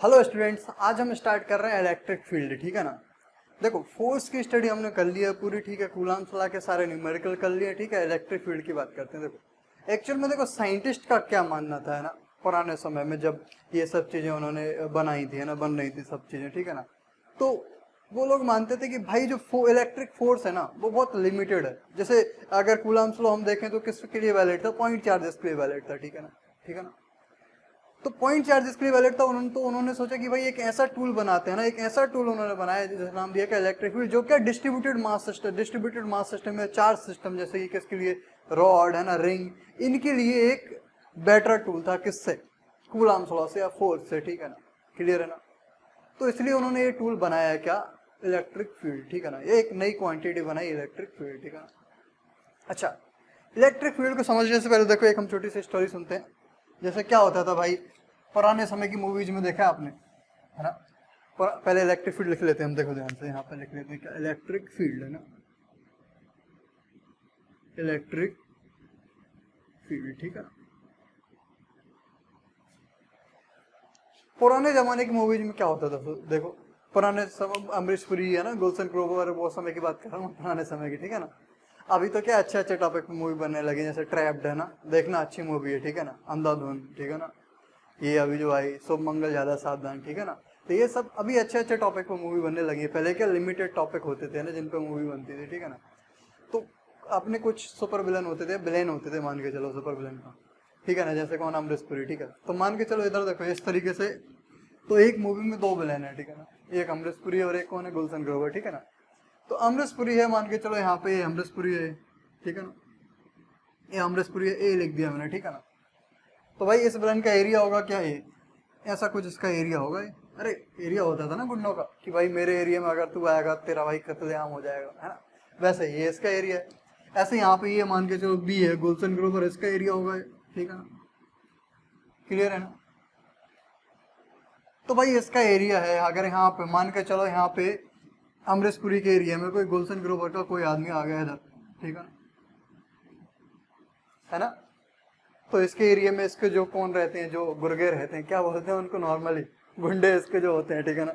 Hello students, आज हम start कर रहे हैं इलेक्ट्रिक फील्ड। ठीक है ना। देखो, फोर्स की स्टडी हमने कर ली है पूरी। ठीक है, कूलम्ब ला के सारे न्यूमेरिकल कर लिए। ठीक है, इलेक्ट्रिक फील्ड की बात करते हैं। देखो एक्चुअल में, देखो साइंटिस्ट का क्या मानना था, है ना, पुराने समय में जब ये सब चीजें उन्होंने बनाई थी, है ना, बन रही थी सब चीजें। ठीक है ना। तो वो लोग मानते थे कि भाई जो इलेक्ट्रिक फोर्स है ना, वो बहुत लिमिटेड है। जैसे अगर कूलम्ब लॉ हम देखें तो किसके लिए वैलिड था? पॉइंट चार्जेस के लिए वैलिड था। ठीक है ना। ठीक है ना। तो पॉइंट चार्जेस के लिए वैलिड था। उन्होंने सोचा कि भाई एक ऐसा टूल बनाते हैं ना, एक ऐसा टूल उन्होंने बनाया जिसका नाम दिया क्या? Electric field. जो क्या? डिस्ट्रीब्यूटेड मास सिस्टम है, चार्ज सिस्टम, जैसे कि किसके लिए? रॉड, है ना, रिंग, इनके लिए एक बेटर टूल था। किससे? कूलम्ब लॉ से या फोर्स से। ठीक है ना। क्लियर है ना। तो इसलिए उन्होंने ये टूल बनाया है, क्या? Electric field. ठीक है ना। ये एक नई क्वांटिटी बनाई, इलेक्ट्रिक फील्ड। ठीक है ना। अच्छा, इलेक्ट्रिक फील्ड को समझने से पहले देखो एक हम छोटी सी स्टोरी सुनते हैं। जैसे क्या होता था भाई, पुराने समय की मूवीज में देखा आपने, है ना। पहले इलेक्ट्रिक फील्ड लिख लेते हैं हम। देखो ध्यान से, यहाँ पे लिख लेते हैं क्या? इलेक्ट्रिक फील्ड, है ना, इलेक्ट्रिक फील्ड। ठीक है। पुराने जमाने की मूवीज में क्या होता था? देखो, पुराने समय अमरीश पुरी, है ना, गुलशन ग्रोवर, वो समय की बात कर रहा हूँ, पुराने समय की। ठीक है ना। अभी तो क्या अच्छे अच्छे टॉपिक पे मूवी बनने लगे, जैसे ट्रैप्ड, है ना, देखना अच्छी मूवी है। ठीक है ना। अंधाधुन, ठीक है ना। ये अभी जो आई शुभ मंगल ज्यादा सावधान। ठीक है ना। तो ये सब अभी अच्छे अच्छे टॉपिक पर मूवी बनने लगी है। पहले क्या लिमिटेड टॉपिक होते थे ना, जिन पे मूवी बनती थी। ठीक है ना। तो अपने कुछ सुपर विलन होते थे, विलेन होते थे, मान के चलो सुपर विलन का। ठीक है ना। जैसे कौन? अमरीश पुरी। ठीक है। तो मान के चलो इधर देखो इस तरीके से, तो एक मूवी में दो विलेन है। ठीक है ना। एक अमरीश पुरी और एक कौन है? गुलशन ग्रोवर। ठीक है ना। तो अमरीश पुरी है, मान के चलो यहाँ पे अमरीश पुरी है। ठीक है ना। ये अमरीश पुरी है, ए लिख दिया मैंने। ठीक है ना। तो भाई इस विलन का एरिया होगा क्या? ये ऐसा कुछ इसका एरिया होगा ये। अरे एरिया होता था ना गुंडों का, कि भाई मेरे एरिया में अगर तू आएगा तेरा भाई कत्लेआम हो जाएगा, है ना। वैसे ये इसका एरिया है। ऐसे यहाँ पे ये मान के चलो बी है, गुलशन ग्रोवर, इसका एरिया होगा ये। ठीक है ना। क्लियर है ना। तो भाई इसका एरिया है। अगर यहाँ पे मान के चलो, यहाँ पे अमरीश पुरी के एरिया में कोई गुलशन ग्रोवर का कोई आदमी आ गया इधर, ठीक है ना, है ना। तो इसके एरिया में इसके जो कौन रहते हैं, जो गुर्गे रहते हैं, क्या बोलते हैं उनको नॉर्मली? गुंडे इसके जो होते हैं। ठीक है ना।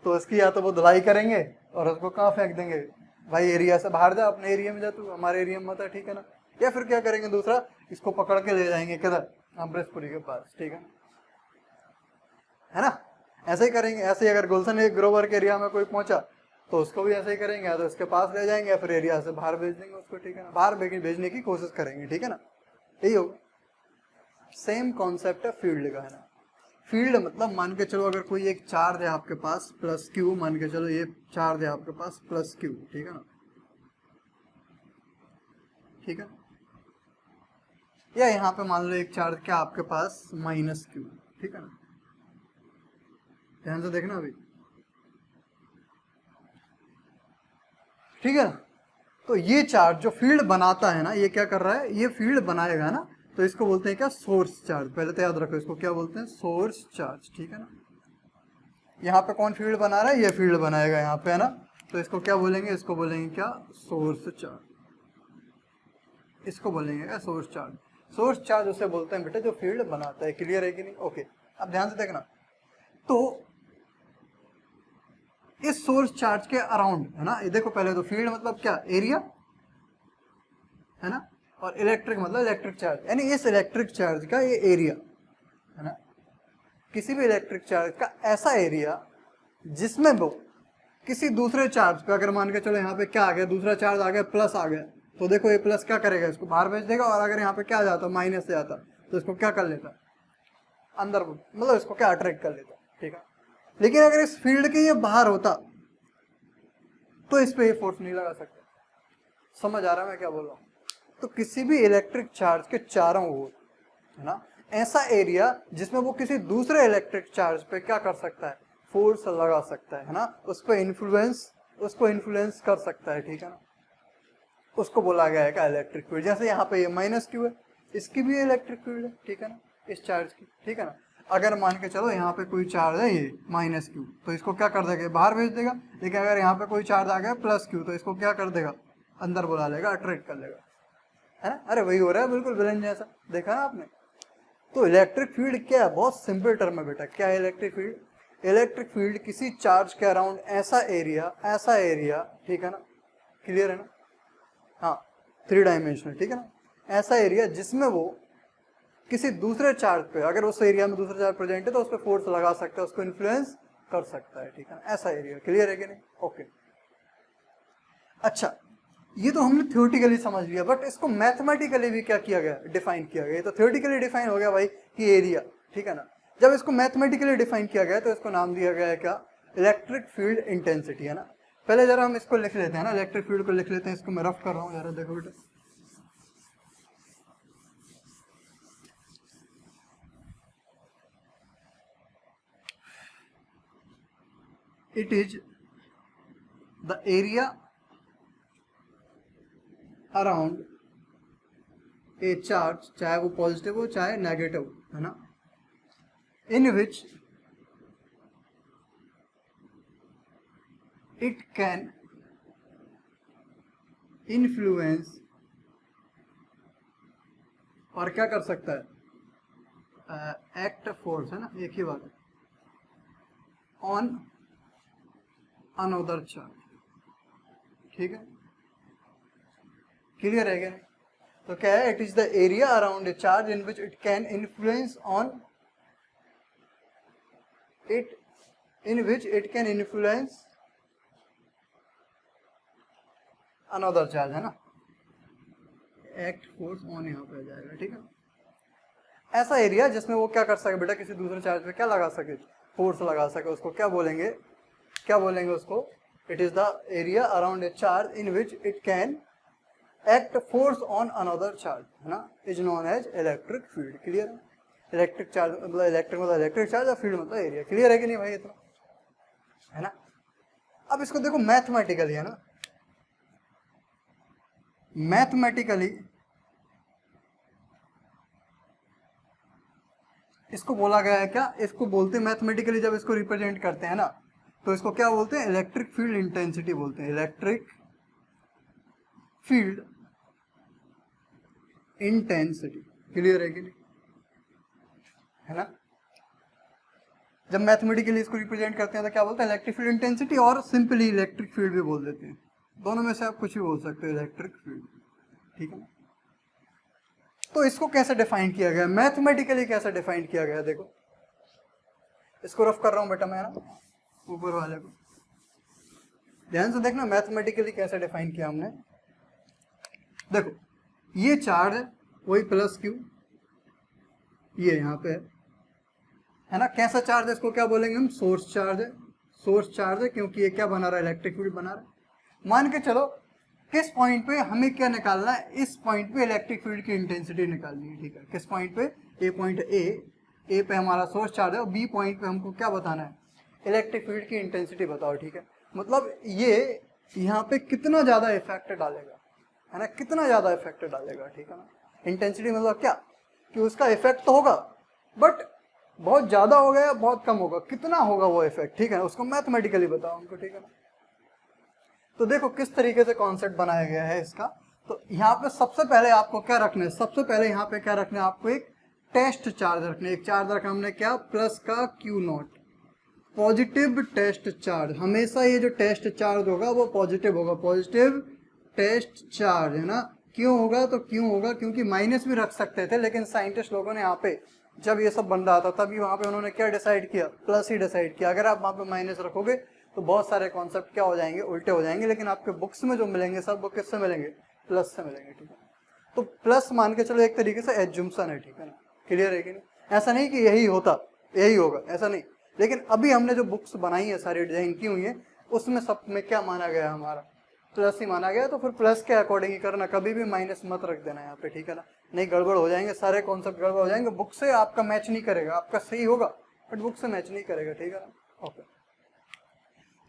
तो इसकी या तो वो धुलाई करेंगे और उसको कहाँ फेंक देंगे? भाई एरिया से बाहर जा, अपने एरिया में जा, तू हमारे एरिया में मत है। ठीक है ना। या फिर क्या करेंगे दूसरा, इसको पकड़ के ले जाएंगे किधर? अमरीशपुरी के पास। ठीक है ना। ऐसे ही करेंगे। ऐसे ही अगर गुलशन एक ग्रोवर के एरिया में कोई पहुंचा तो उसको भी ऐसे ही करेंगे, या तो इसके पास ले जाएंगे या फिर एरिया से बाहर भेज देंगे उसको। ठीक है ना। बाहर भेजने की कोशिश करेंगे। ठीक है ना। यही होगा। सेम कॉन्सेप्ट है फील्ड का, है ना। फील्ड मतलब मान के चलो अगर कोई एक चार्ज है आपके पास प्लस क्यू, मान के चलो ये चार्ज है आपके पास प्लस क्यू। ठीक है ना। ठीक है। या यहाँ पे मान लो एक चार्ज क्या आपके पास माइनस क्यू। ठीक है ना। ध्यान से देखना अभी। ठीक है। तो ये चार्ज जो फील्ड बनाता है ना, ये क्या कर रहा है? ये फील्ड बनाएगा ना, तो इसको बोलते हैं क्या? Source charge. पहले तो याद रखो इसको क्या बोलते हैं? Source charge. ठीक है ना। यहाँ पे कौन फील्ड बना रहा है? ये फील्ड बनाएगा यहाँ पे, है ना। तो इसको क्या बोलेंगे? इसको बोलेंगे क्या? Source charge. इसको बोलेंगे क्या? Source charge. सोर्स चार्ज उसे बोलते हैं बेटा जो फील्ड बनाता है। क्लियर है कि नहीं? ओके। अब ध्यान से देखना। तो इस सोर्स चार्ज के अराउंड, है ना, ये देखो पहले तो फील्ड मतलब क्या? एरिया, है ना। और इलेक्ट्रिक मतलब इलेक्ट्रिक चार्ज, यानी इस इलेक्ट्रिक चार्ज का ये एरिया, है ना। किसी भी इलेक्ट्रिक चार्ज का ऐसा एरिया जिसमें वो किसी दूसरे चार्ज पे, अगर मान के चलो यहाँ पे क्या आ गया? दूसरा चार्ज आ गया, प्लस आ गया, तो देखो ये प्लस क्या करेगा? इसको बाहर भेज देगा। और अगर यहाँ पे क्या जाता? माइनस से जाता, तो इसको क्या कर लेता? अंदर, मतलब इसको क्या? अट्रैक्ट कर लेता। ठीक है। लेकिन अगर इस फील्ड के ये बाहर होता तो इस पे ये फोर्स नहीं लगा सकता। समझ आ रहा है मैं क्या बोल रहा हूँ? तो किसी भी इलेक्ट्रिक चार्ज के चारों ओर, है ना, ऐसा एरिया जिसमें वो किसी दूसरे इलेक्ट्रिक चार्ज पे क्या कर सकता है? फोर्स लगा सकता है ना। उस पर इन्फ्लुएंस, उसको इन्फ्लुएंस कर सकता है। ठीक है ना। उसको बोला गया है क्या? Electric field. जैसे यहाँ पे ये माइनस क्यू है, इसकी भी इलेक्ट्रिक फील्ड है। ठीक है ना। इस चार्ज की। ठीक है ना। अगर मान के चलो यहाँ पे कोई चार्ज है ये माइनस क्यू, तो इसको क्या कर देगा? बाहर भेज देगा। लेकिन अगर यहाँ पे कोई चार्ज आ गया प्लस क्यू, तो इसको क्या कर देगा? अंदर बुला लेगा, अट्रैक्ट कर लेगा, है ना। अरे वही हो रहा है बिल्कुल विलन जैसा। देखा ना आपने? तो इलेक्ट्रिक फील्ड क्या है, बहुत सिंपल टर्म है बेटा। क्या है इलेक्ट्रिक फील्ड? इलेक्ट्रिक फील्ड किसी चार्ज के अराउंड ऐसा एरिया, ठीक है ना, क्लियर है ना, हाँ 3 डायमेंशनल, ठीक है ना, ऐसा एरिया जिसमें वो किसी दूसरे चार्ज पे, अगर उस एरिया में दूसरा चार्ज प्रेजेंट है तो उस पर फोर्स लगा सकता है, उसको इन्फ्लुएंस कर सकता है, ठीक है ना, ऐसा एरिया। क्लियर है कि नहीं? ओके। अच्छा, ये तो हमने थ्योरेटिकली समझ लिया, बट इसको मैथमेटिकली भी क्या किया गया, डिफाइन किया गया। ये तो थ्योरेटिकली डिफाइन हो गया भाई कि एरिया, ठीक है ना। जब इसको मैथमेटिकली डिफाइन किया गया तो इसको नाम दिया गया है क्या, इलेक्ट्रिक फील्ड इंटेंसिटी, है ना। पहले जरा हम इसको लिख लेते हैं ना, इलेक्ट्रिक फील्ड को लिख लेते हैं, इसको मैं रफ कर रहा हूँ जरा, देखो बेटा। It is the area around a charge, चाहे वो पॉजिटिव हो चाहे नेगेटिव, है ना, इन विच इट कैन इन्फ्लुएंस, और क्या कर सकता है, एक्ट फोर्स, है ना, एक ही बात है, ऑन अनदर चार्ज, ठीक है। क्लियर है क्या? तो क्या है, it is the area around a charge in which it can influence on it, in which it can influence another charge, है ना, एक्ट फोर्स ऑन यहाँ पे आ जाएगा, ठीक है। ऐसा एरिया जिसमें वो क्या कर सके बेटा, किसी दूसरे चार्ज पे क्या लगा सके, फोर्स लगा सके, उसको क्या बोलेंगे, क्या बोलेंगे उसको, it is the area around a charge in which it can act force on another charge, है ना, is known as electric field. Clear है? इलेक्ट्रिक चार्ज मतलब इलेक्ट्रिक मतलब इलेक्ट्रिक चार्ज, और फील्ड मतलब एरिया। क्लियर है कि नहीं भाई इतना, है ना। अब इसको देखो मैथमेटिकली, है ना, मैथमेटिकली इसको बोला गया है क्या, इसको बोलते हैं मैथमेटिकली, जब इसको रिप्रेजेंट करते हैं ना तो इसको क्या बोलते हैं, इलेक्ट्रिक फील्ड इंटेंसिटी बोलते हैं, इलेक्ट्रिक फील्ड इंटेंसिटी। क्लियर है कि नहीं, है ना। जब मैथमेटिकली इसको रिप्रेजेंट करते हैं तो क्या बोलते हैं, इलेक्ट्रिक फील्ड इंटेंसिटी, और सिंपली इलेक्ट्रिक फील्ड भी बोल देते हैं, दोनों में से आप कुछ भी बोल सकते हो, इलेक्ट्रिक फील्ड, ठीक है ना। तो इसको कैसे डिफाइन किया गया, मैथमेटिकली कैसे डिफाइन किया गया, देखो इसको रफ कर रहा हूं बेटा मैं ना, ऊपर वाले को ध्यान से देखना, मैथमेटिकली कैसे डिफाइन किया हमने। देखो ये चार्ज वही प्लस क्यू, ये यहाँ पे है ना, कैसा चार्ज है, इसको क्या बोलेंगे हम, सोर्स चार्ज है, सोर्स चार्ज है, क्योंकि ये क्या बना रहा है, इलेक्ट्रिक फील्ड बना रहा है। मान के चलो किस पॉइंट पे हमें क्या निकालना है, इस पॉइंट पे इलेक्ट्रिक फील्ड की इंटेंसिटी निकालनी है, ठीक है। किस पॉइंट पे, ए पॉइंट, ए पे हमारा सोर्स चार्ज है, और बी पॉइंट पे हमको क्या बताना है, इलेक्ट्रिक फील्ड की इंटेंसिटी बताओ, ठीक है। मतलब ये यहाँ पे कितना ज्यादा इफेक्ट डालेगा, है ना, कितना ज्यादा इफेक्ट डालेगा, ठीक है ना। इंटेंसिटी मतलब क्या, कि उसका इफेक्ट तो होगा, बट बहुत ज्यादा होगा या बहुत कम होगा, कितना होगा वो इफेक्ट, ठीक है, उसको मैथमेटिकली बताओ हमको, ठीक है ना। तो देखो किस तरीके से कॉन्सेप्ट बनाया गया है इसका। तो यहाँ पे सबसे पहले आपको क्या रखना है, सबसे पहले यहाँ पे क्या रखना है आपको, एक टेस्ट चार्ज रखना है। एक चार्ज रखा हमने क्या, प्लस का q naught, positive test charge. हमेशा ये जो टेस्ट चार्ज होगा वो पॉजिटिव होगा, पॉजिटिव टेस्ट चार्ज, है ना। क्यों होगा, तो क्यों होगा क्योंकि माइनस भी रख सकते थे, लेकिन साइंटिस्ट लोगों ने यहाँ पे जब ये सब बन रहा था तभी वहाँ पे उन्होंने क्या डिसाइड किया, प्लस ही डिसाइड किया। अगर आप वहाँ पे माइनस रखोगे तो बहुत सारे कॉन्सेप्ट क्या हो जाएंगे, उल्टे हो जाएंगे। लेकिन आपके बुक्स में जो मिलेंगे सब वो किससे मिलेंगे, प्लस से मिलेंगे, ठीक है। तो प्लस मान के चलो एक तरीके से एज्यूम्पशन है, ठीक है ना। क्लियर है कि नहीं, ऐसा नहीं कि यही होता यही होगा, ऐसा नहीं। लेकिन अभी हमने जो बुक्स बनाई है, सारी डिजाइन की हुई है, उसमें सब में क्या माना गया, हमारा प्लस ही माना गया। तो फिर प्लस के अकॉर्डिंग ही करना, कभी भी माइनस मत रख देना यहाँ पे, ठीक है ना। नहीं गड़बड़ हो जाएंगे, सारे कॉन्सेप्ट गड़बड़ हो जाएंगे, बुक से आपका मैच नहीं करेगा, आपका सही होगा बट बुक से मैच नहीं करेगा, ठीक है ना। ओके,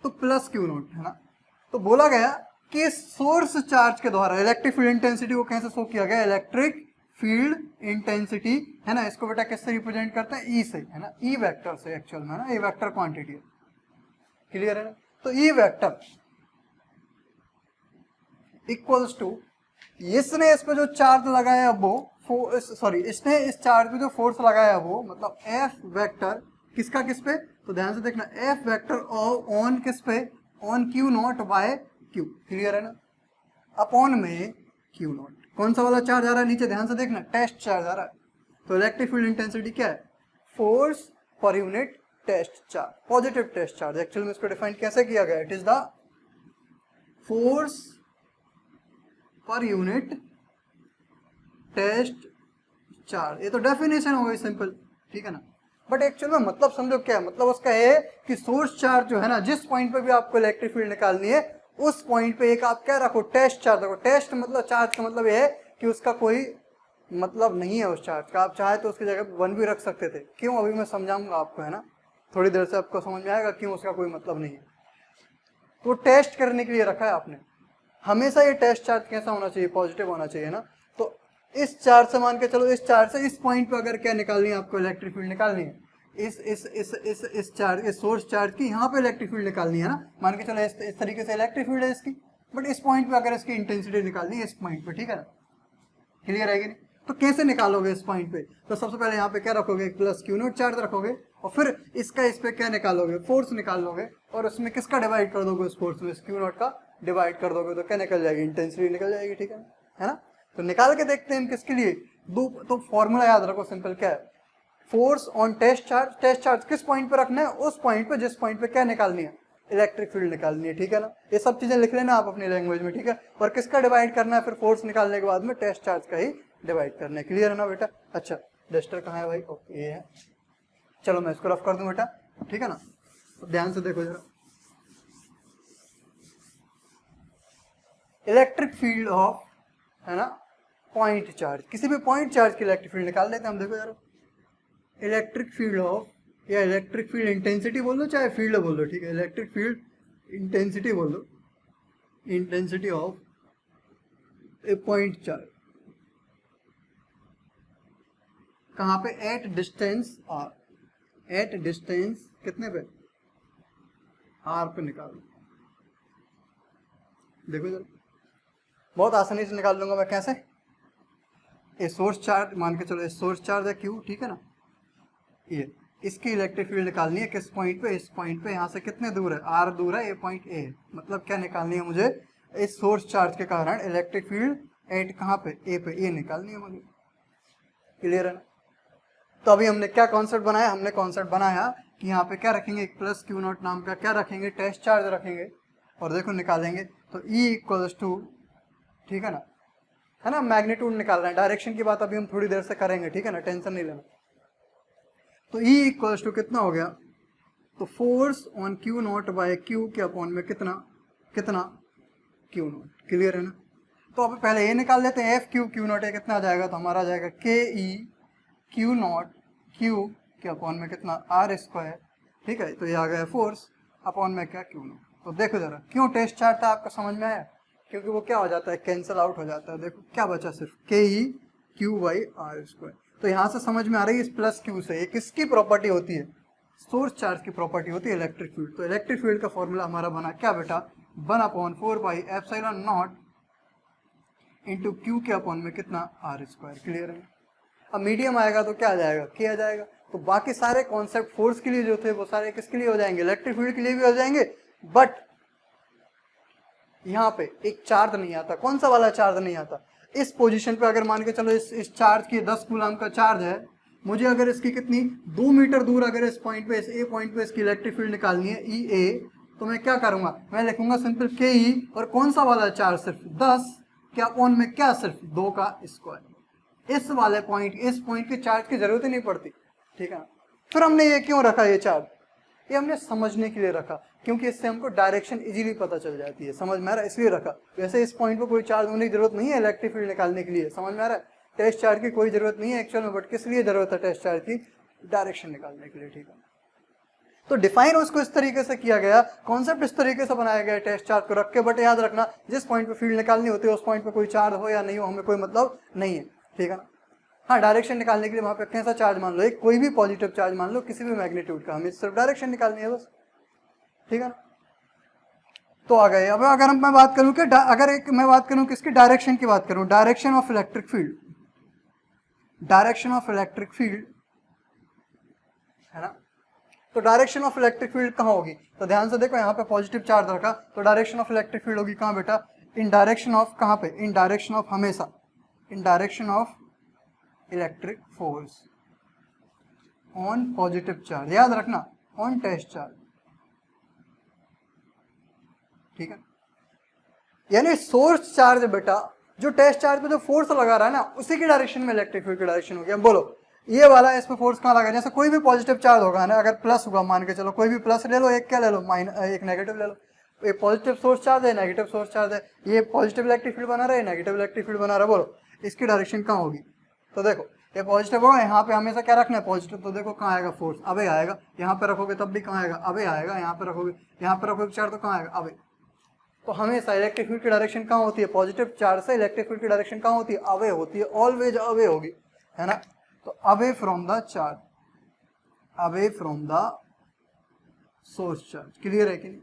तो प्लस क्यू नॉट, है ना। तो बोला गया कि सोर्स चार्ज के द्वारा इलेक्ट्रिक फील्ड इंटेंसिटी को कैसे शो किया गया, इलेक्ट्रिक फील्ड इंटेंसिटी, है ना। इसको बेटा किससे रिप्रेजेंट करते हैं, ई से, है ना, ई वेक्टर से एक्चुअल में, है ना, ए वेक्टर क्वांटिटी है। क्लियर है ना। तो ई वेक्टर इक्वल्स टू, इसने इस पे जो चार्ज लगाया वो सॉरी इसने इस चार्ज पे जो फोर्स लगाया वो मतलब एफ वेक्टर किसका किस पे, तो ध्यान से देखना एफ वेक्टर ऑन किस पे, on q naught by q, clear है ना, अपॉन में क्यू नॉट। कौन सा वाला चार्ज आ रहा है नीचे, ध्यान से देखना टेस्ट चार्ज आ रहा है। तो इलेक्ट्रिक फील्ड इंटेंसिटी क्या है, force per unit test charge, positive test charge. Actually में इसको डिफाइन कैसे किया गया, it is the force per unit test charge. ये तो डेफिनेशन हो गई सिंपल, ठीक है ना। बट एक्चुअल में मतलब समझो क्या है, मतलब उसका है कि सोर्स चार्ज जो है ना, जिस पॉइंट पे भी आपको इलेक्ट्रिक फील्ड निकालनी है उस पॉइंट पे एक आप क्या रखो, टेस्ट चार्ज रखो। टेस्ट मतलब चार्ज का मतलब ये है कि उसका कोई मतलब नहीं है उस चार्ज का, आप चाहे तो उसकी जगह 1 भी रख सकते थे। क्यों, अभी मैं समझाऊंगा आपको, है ना, थोड़ी देर से आपको समझ में आएगा क्यों उसका कोई मतलब नहीं है। तो टेस्ट करने के लिए रखा है आपने। हमेशा ये टेस्ट चार्ज कैसा होना चाहिए, पॉजिटिव होना चाहिए ना। तो इस चार्ज से मान के चलो, इस चार्ज से इस पॉइंट पे अगर क्या निकालनी है आपको, इलेक्ट्रिक फील्ड निकालनी है, इस चार्ज, इस सोर्स चार्ज की यहाँ पे इलेक्ट्रिक फील्ड निकालनी है ना, मान के चलो इस तरीके से इलेक्ट्रिक फील्ड है इसकी, बट इस पॉइंट पे अगर इसकी इंटेंसिटी निकालनी है इस पॉइंट पे, ठीक है ना, क्लियर है कि नहीं। तो कैसे निकालोगे इस पॉइंट पे, तो सबसे पहले यहाँ पे क्या रखोगे, प्लस क्यू नॉट चार्ज रखोगे, और फिर इसका इस पे क्या निकालोगे, फोर्स निकाल लोगे, और उसमें किसका डिवाइड कर दोगे, उस फोर्स में क्यू नॉट का डिवाइड कर दोगे, तो क्या निकल जाएगी, इंटेंसिटी निकल जाएगी, ठीक है ना। तो निकाल के देखते हैं किसके लिए, दो तो फॉर्मूला याद रखो सिंपल, क्या है, force on test charge, test charge किस पॉइंट पे रखना है, उस पॉइंट पे जिस पॉइंट पे क्या निकालनी है, इलेक्ट्रिक फील्ड निकालनी है, ठीक है ना। ये सब चीजें लिख लेना आप अपनी लैंग्वेज में, ठीक है। और किसका डिवाइड करना है, फिर फोर्स निकालने के बाद में टेस्ट चार्ज का ही डिवाइड करना है, क्लियर है ना बेटा। अच्छा डस्टर कहाँ है भाई, ओके ये है, चलो मैं इसको रफ कर दूं बेटा, ठीक है ना। तो ध्यान से देखो जरा, इलेक्ट्रिक फील्ड ऑफ, है ना, पॉइंट चार्ज, किसी भी पॉइंट चार्ज की इलेक्ट्रिक फील्ड निकाल लेते हैं हम। देखो जरा, इलेक्ट्रिक फील्ड ऑफ, या इलेक्ट्रिक फील्ड इंटेंसिटी बोल लो चाहे फील्ड बोल लो, ठीक है, इलेक्ट्रिक फील्ड इंटेंसिटी बोल लो, intensity of a point charge, कहाँ पे, at distance R, at distance कितने पे, आर पे निकालो। देखो जरा, बहुत आसानी से निकाल लूंगा मैं, कैसे, ये सोर्स चार्ज मान के चलो, ये सोर्स चार्ज है क्यू, ठीक है ना, ये इसकी इलेक्ट्रिक फील्ड निकालनी है किस पॉइंट पे, इस पॉइंट पे, यहाँ से कितने दूर है, आर दूर है, ये पॉइंट ए है, मतलब क्या निकालनी है मुझे, इस सोर्स चार्ज के कारण इलेक्ट्रिक फील्ड एट कहाँ पे, ए पे, ये निकालनी है मुझे, क्लियर है ना। तो अभी हमने क्या कॉन्सेप्ट बनाया, हमने कॉन्सेप्ट बनाया कि यहाँ पे क्या रखेंगे, एक प्लस क्यू नॉट नाम का क्या रखेंगे, टेस्ट चार्ज रखेंगे, और देखो निकालेंगे तो E इक्वल्स टू, ठीक है ना, मैग्नीट्यूड निकाल रहे हैं, डायरेक्शन की बात अभी हम थोड़ी देर से करेंगे, ठीक है ना, टेंशन नहीं लेना। तो E इक्वल्स टू कितना हो गया, तो force on q naught by q के अपॉन में कितना, कितना क्यू नॉट, क्लियर है ना। तो अब पहले ये निकाल लेते हैं, एफ क्यू नॉट है कितना आ जाएगा, तो हमारा आ जाएगा के ई क्यू नॉट क्यू के अपॉन में कितना, आर स्क्वायर, ठीक है। तो ये आ गया फोर्स अपॉन में क्या, क्यू नॉट। तो देखो जरा, क्यों टेस्ट चार्ज था आपको समझ में आया, क्योंकि वो क्या हो जाता है, कैंसिल आउट हो जाता है। देखो क्या बचा, सिर्फ k e q by r square. तो यहाँ से समझ में आ रही है, इस प्लस क्यू से ये किसकी प्रॉपर्टी होती है, सोर्स चार्ज की प्रॉपर्टी होती है इलेक्ट्रिक फील्ड। तो इलेक्ट्रिक फील्ड का फॉर्मूला हमारा बना क्या बेटा, 1/4 pi epsilon not into Q के अपॉन में कितना, आर स्क्वायर, क्लियर है। अब मीडियम आएगा तो क्या आ जाएगा, के आ जाएगा। तो बाकी सारे कॉन्सेप्ट फोर्स के लिए जो थे वो सारे किसके लिए हो जाएंगे, इलेक्ट्रिक फील्ड के लिए भी हो जाएंगे। बट यहाँ पे एक चार्ज नहीं आता, कौन सा वाला चार्ज नहीं आता, इस पोजीशन पे अगर मान के चलो इस चार्ज की 10 कूलम का चार्ज है, मुझे अगर इसकी कितनी 2 मीटर दूर अगर इस पॉइंट पे, इस ए पॉइंट पे इसकी इलेक्ट्रिक फील्ड निकालनी है ई ए, तो मैं क्या करूंगा, मैं लिखूंगा सिंपल के ई, और कौन सा वाला चार्ज, सिर्फ 10 के अपॉन में क्या, सिर्फ 2 का स्क्वायर। इस वाले पॉइंट, इस पॉइंट के चार्ज की जरूरत ही नहीं पड़ती, ठीक है। फिर हमने ये क्यों रखा ये चार्ज, ये हमने समझने के लिए रखा, क्योंकि इससे हमको डायरेक्शन इजीली पता चल जाती है, समझ में आ रहा है, इसलिए रखा। वैसे इस पॉइंट पर कोई चार्ज होने की जरूरत नहीं है इलेक्ट्रिक फील्ड निकालने के लिए, समझ में आ रहा है, टेस्ट चार्ज की कोई जरूरत नहीं है एक्चुअल में, बट किस लिए जरूरत है टेस्ट चार्ज की, डायरेक्शन निकालने के लिए, ठीक है। तो डिफाइन उसको इस तरीके से किया गया, कॉन्सेप्ट इस तरीके से बनाया गया टेस्ट चार्ज को रख के। बट याद रखना, जिस पॉइंट पे फील्ड निकालनी होती है उस पॉइंट पे कोई चार्ज हो या नहीं हो हमें कोई मतलब नहीं है, ठीक है ना। हाँ, डायरेक्शन निकालने के लिए वहां पे कैसा चार्ज मान लो, एक कोई भी पॉजिटिव चार्ज मान लो किसी भी मैग्नीट्यूड का, हमें सिर्फ डायरेक्शन निकालनी है बस, ठीक है ना। तो आ गए। अब अगर मैं बात करूं कि अगर एक मैं बात करूं किसकी, डायरेक्शन की बात करूं, direction of electric field, direction of electric field, है ना, तो डायरेक्शन ऑफ इलेक्ट्रिक फील्ड कहाँ होगी, तो ध्यान से देखो यहाँ पे पॉजिटिव चार्ज रखा, तो डायरेक्शन ऑफ इलेक्ट्रिक फील्ड होगी कहाँ बेटा, इन डायरेक्शन ऑफ, कहाँ पे, इन डायरेक्शन ऑफ, हमेशा इन direction of electric force on positive charge, याद रखना ऑन टेस्ट चार्ज, ठीक है, यानी सोर्स चार्ज बेटा जो टेस्ट चार्ज पे जो फोर्स लगा रहा है ना उसी की डायरेक्शन में इलेक्ट्रिक फील्ड की डायरेक्शन होगी। अब बोलो ये वाला इस पे फोर्स कहाँ लगा, जैसे कोई भी पॉजिटिव चार्ज होगा ना, अगर प्लस होगा मान के चलो, कोई भी प्लस ले लो, एक क्या ले लो, एक नेगेटिव ले लो, ये पॉजिटिव सोर्स चार्ज है, नेगेटिव सोर्स चार्ज है, ये पॉजिटिव इलेक्ट्रिक फील्ड बना रहा है, नेगेटिव इलेक्ट्रिक फील्ड बना रहा है, बोलो इसकी डायरेक्शन कहाँ होगी, तो देखो ये पॉजिटिव होगा, यहाँ पे हमेशा क्या रखना है पॉजिटिव, तो देखो कहाँ आएगा फोर्स, अबे आएगा, यहाँ पे रखोगे तब भी कहाँ आएगा, अबे आएगा, यहाँ पे रखोगे चार्ज तो कहाँ आएगा, अबे, तो हमेशा इलेक्ट्रिक फील्ड की डायरेक्शन कहाँ होती है, पॉजिटिव चार्ज से इलेक्ट्रिक फील्ड की डायरेक्शन कहाँ होती है, अवे होती है, ऑलवेज अवे होगी, है ना, तो away from the charge, away from the source charge, clear है कि नहीं,